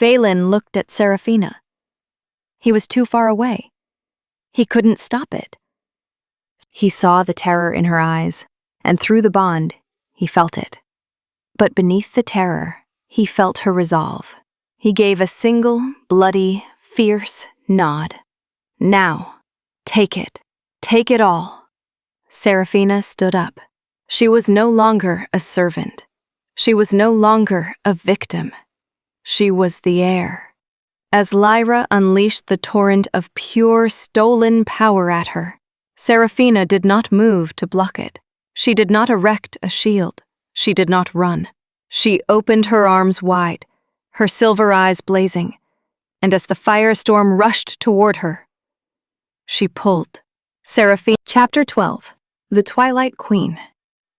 Valen looked at Seraphina. He was too far away. He couldn't stop it. He saw the terror in her eyes, and through the bond, he felt it. But beneath the terror, he felt her resolve. He gave a single, bloody, fierce nod. Now, take it all. Seraphina stood up. She was no longer a servant. She was no longer a victim. She was the heir. As Lyra unleashed the torrent of pure, stolen power at her, Seraphina did not move to block it. She did not erect a shield. She did not run. She opened her arms wide, her silver eyes blazing, and as the firestorm rushed toward her, she pulled. Seraphina. Chapter 12. The Twilight Queen.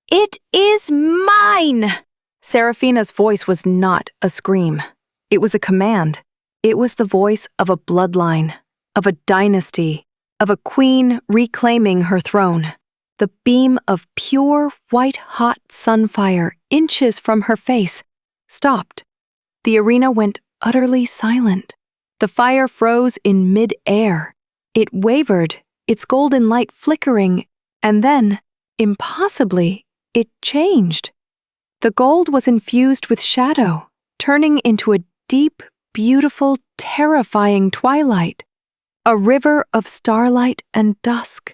It is mine! Seraphina's voice was not a scream. It was a command. It was the voice of a bloodline, of a dynasty, of a queen reclaiming her throne. The beam of pure, white-hot sunfire inches from her face stopped. The arena went utterly silent. The fire froze in mid-air. It wavered, its golden light flickering, and then, impossibly, it changed. The gold was infused with shadow, turning into a deep, beautiful, terrifying twilight, a river of starlight and dusk.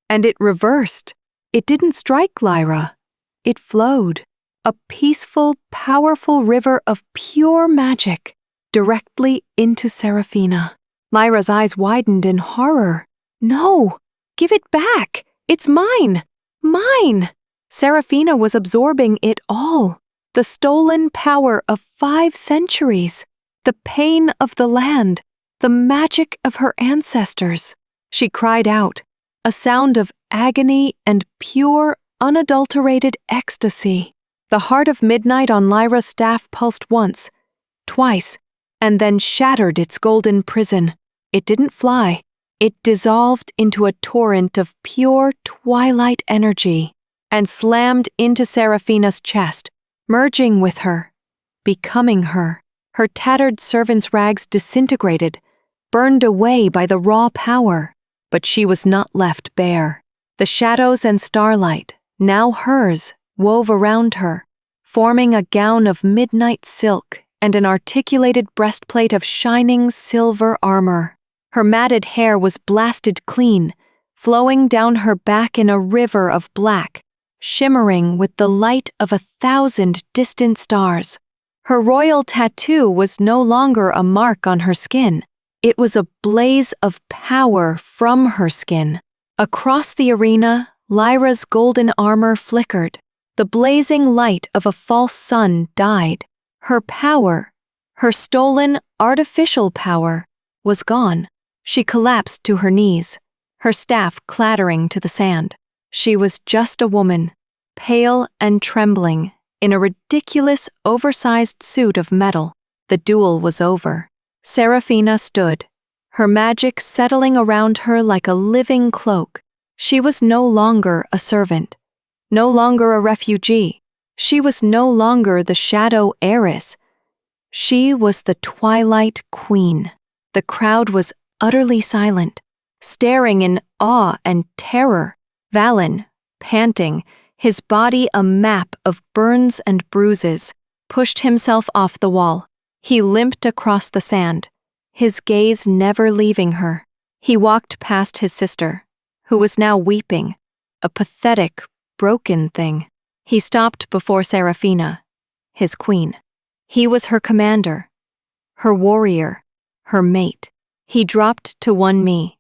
And it reversed. It didn't strike Lyra. It flowed, a peaceful, powerful river of pure magic, directly into Seraphina. Lyra's eyes widened in horror. No, give it back. It's mine. Mine. Seraphina was absorbing it all. The stolen power of 5 centuries. The pain of the land. The magic of her ancestors. She cried out, a sound of agony and pure, unadulterated ecstasy. The heart of midnight on Lyra's staff pulsed once, twice, and then shattered its golden prison. It didn't fly. It dissolved into a torrent of pure twilight energy and slammed into Seraphina's chest, merging with her, becoming her. Her tattered servant's rags disintegrated, burned away by the raw power, but she was not left bare. The shadows and starlight, now hers, wove around her, forming a gown of midnight silk and an articulated breastplate of shining silver armor. Her matted hair was blasted clean, flowing down her back in a river of black, shimmering with the light of 1,000 distant stars. Her royal tattoo was no longer a mark on her skin. It was a blaze of power from her skin. Across the arena, Lyra's golden armor flickered. The blazing light of a false sun died. Her power, her stolen, artificial power, was gone. She collapsed to her knees, her staff clattering to the sand. She was just a woman, pale and trembling, in a ridiculous, oversized suit of metal. The duel was over. Seraphina stood, her magic settling around her like a living cloak. She was no longer a servant, no longer a refugee. She was no longer the shadow heiress. She was the Twilight Queen. The crowd was utterly silent, staring in awe and terror. Valen, panting, his body a map of burns and bruises, pushed himself off the wall. He limped across the sand, his gaze never leaving her. He walked past his sister, who was now weeping, a pathetic, broken thing. He stopped before Seraphina, his queen. He was her commander, her warrior, her mate. He dropped to one knee,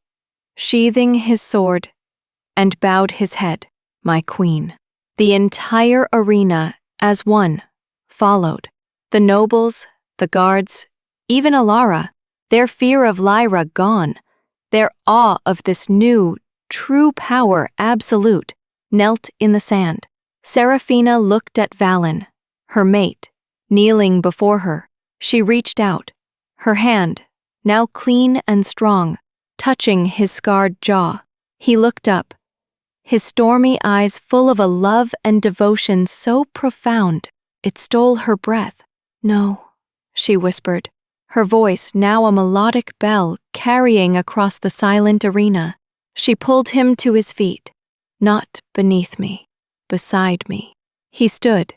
sheathing his sword, and bowed his head, "My queen." The entire arena, as one, followed. The nobles, the guards, even Alara, their fear of Lyra gone, their awe of this new, true power absolute, knelt in the sand. Seraphina looked at Valen, her mate, kneeling before her. She reached out, her hand, now clean and strong, touching his scarred jaw. He looked up, his stormy eyes full of a love and devotion so profound it stole her breath. "No," she whispered, her voice now a melodic bell carrying across the silent arena. She pulled him to his feet. "Not beneath me, beside me." He stood,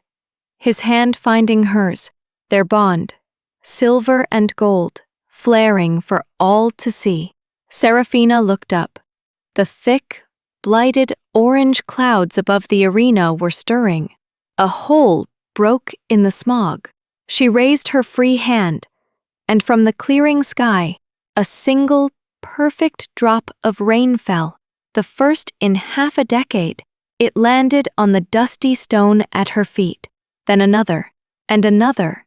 his hand finding hers, their bond, silver and gold, flaring for all to see. Seraphina looked up. The thick, blighted orange clouds above the arena were stirring. A hole broke in the smog. She raised her free hand, and from the clearing sky, a single, perfect drop of rain fell, the first in half a decade. It landed on the dusty stone at her feet, then another, and another.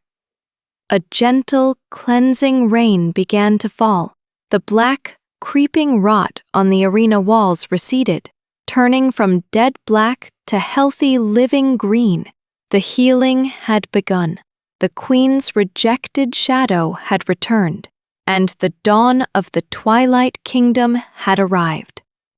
A gentle, cleansing rain began to fall. The black, creeping rot on the arena walls receded, turning from dead black to healthy, living green. The healing had begun. The queen's rejected shadow had returned, and the dawn of the Twilight Kingdom had arrived.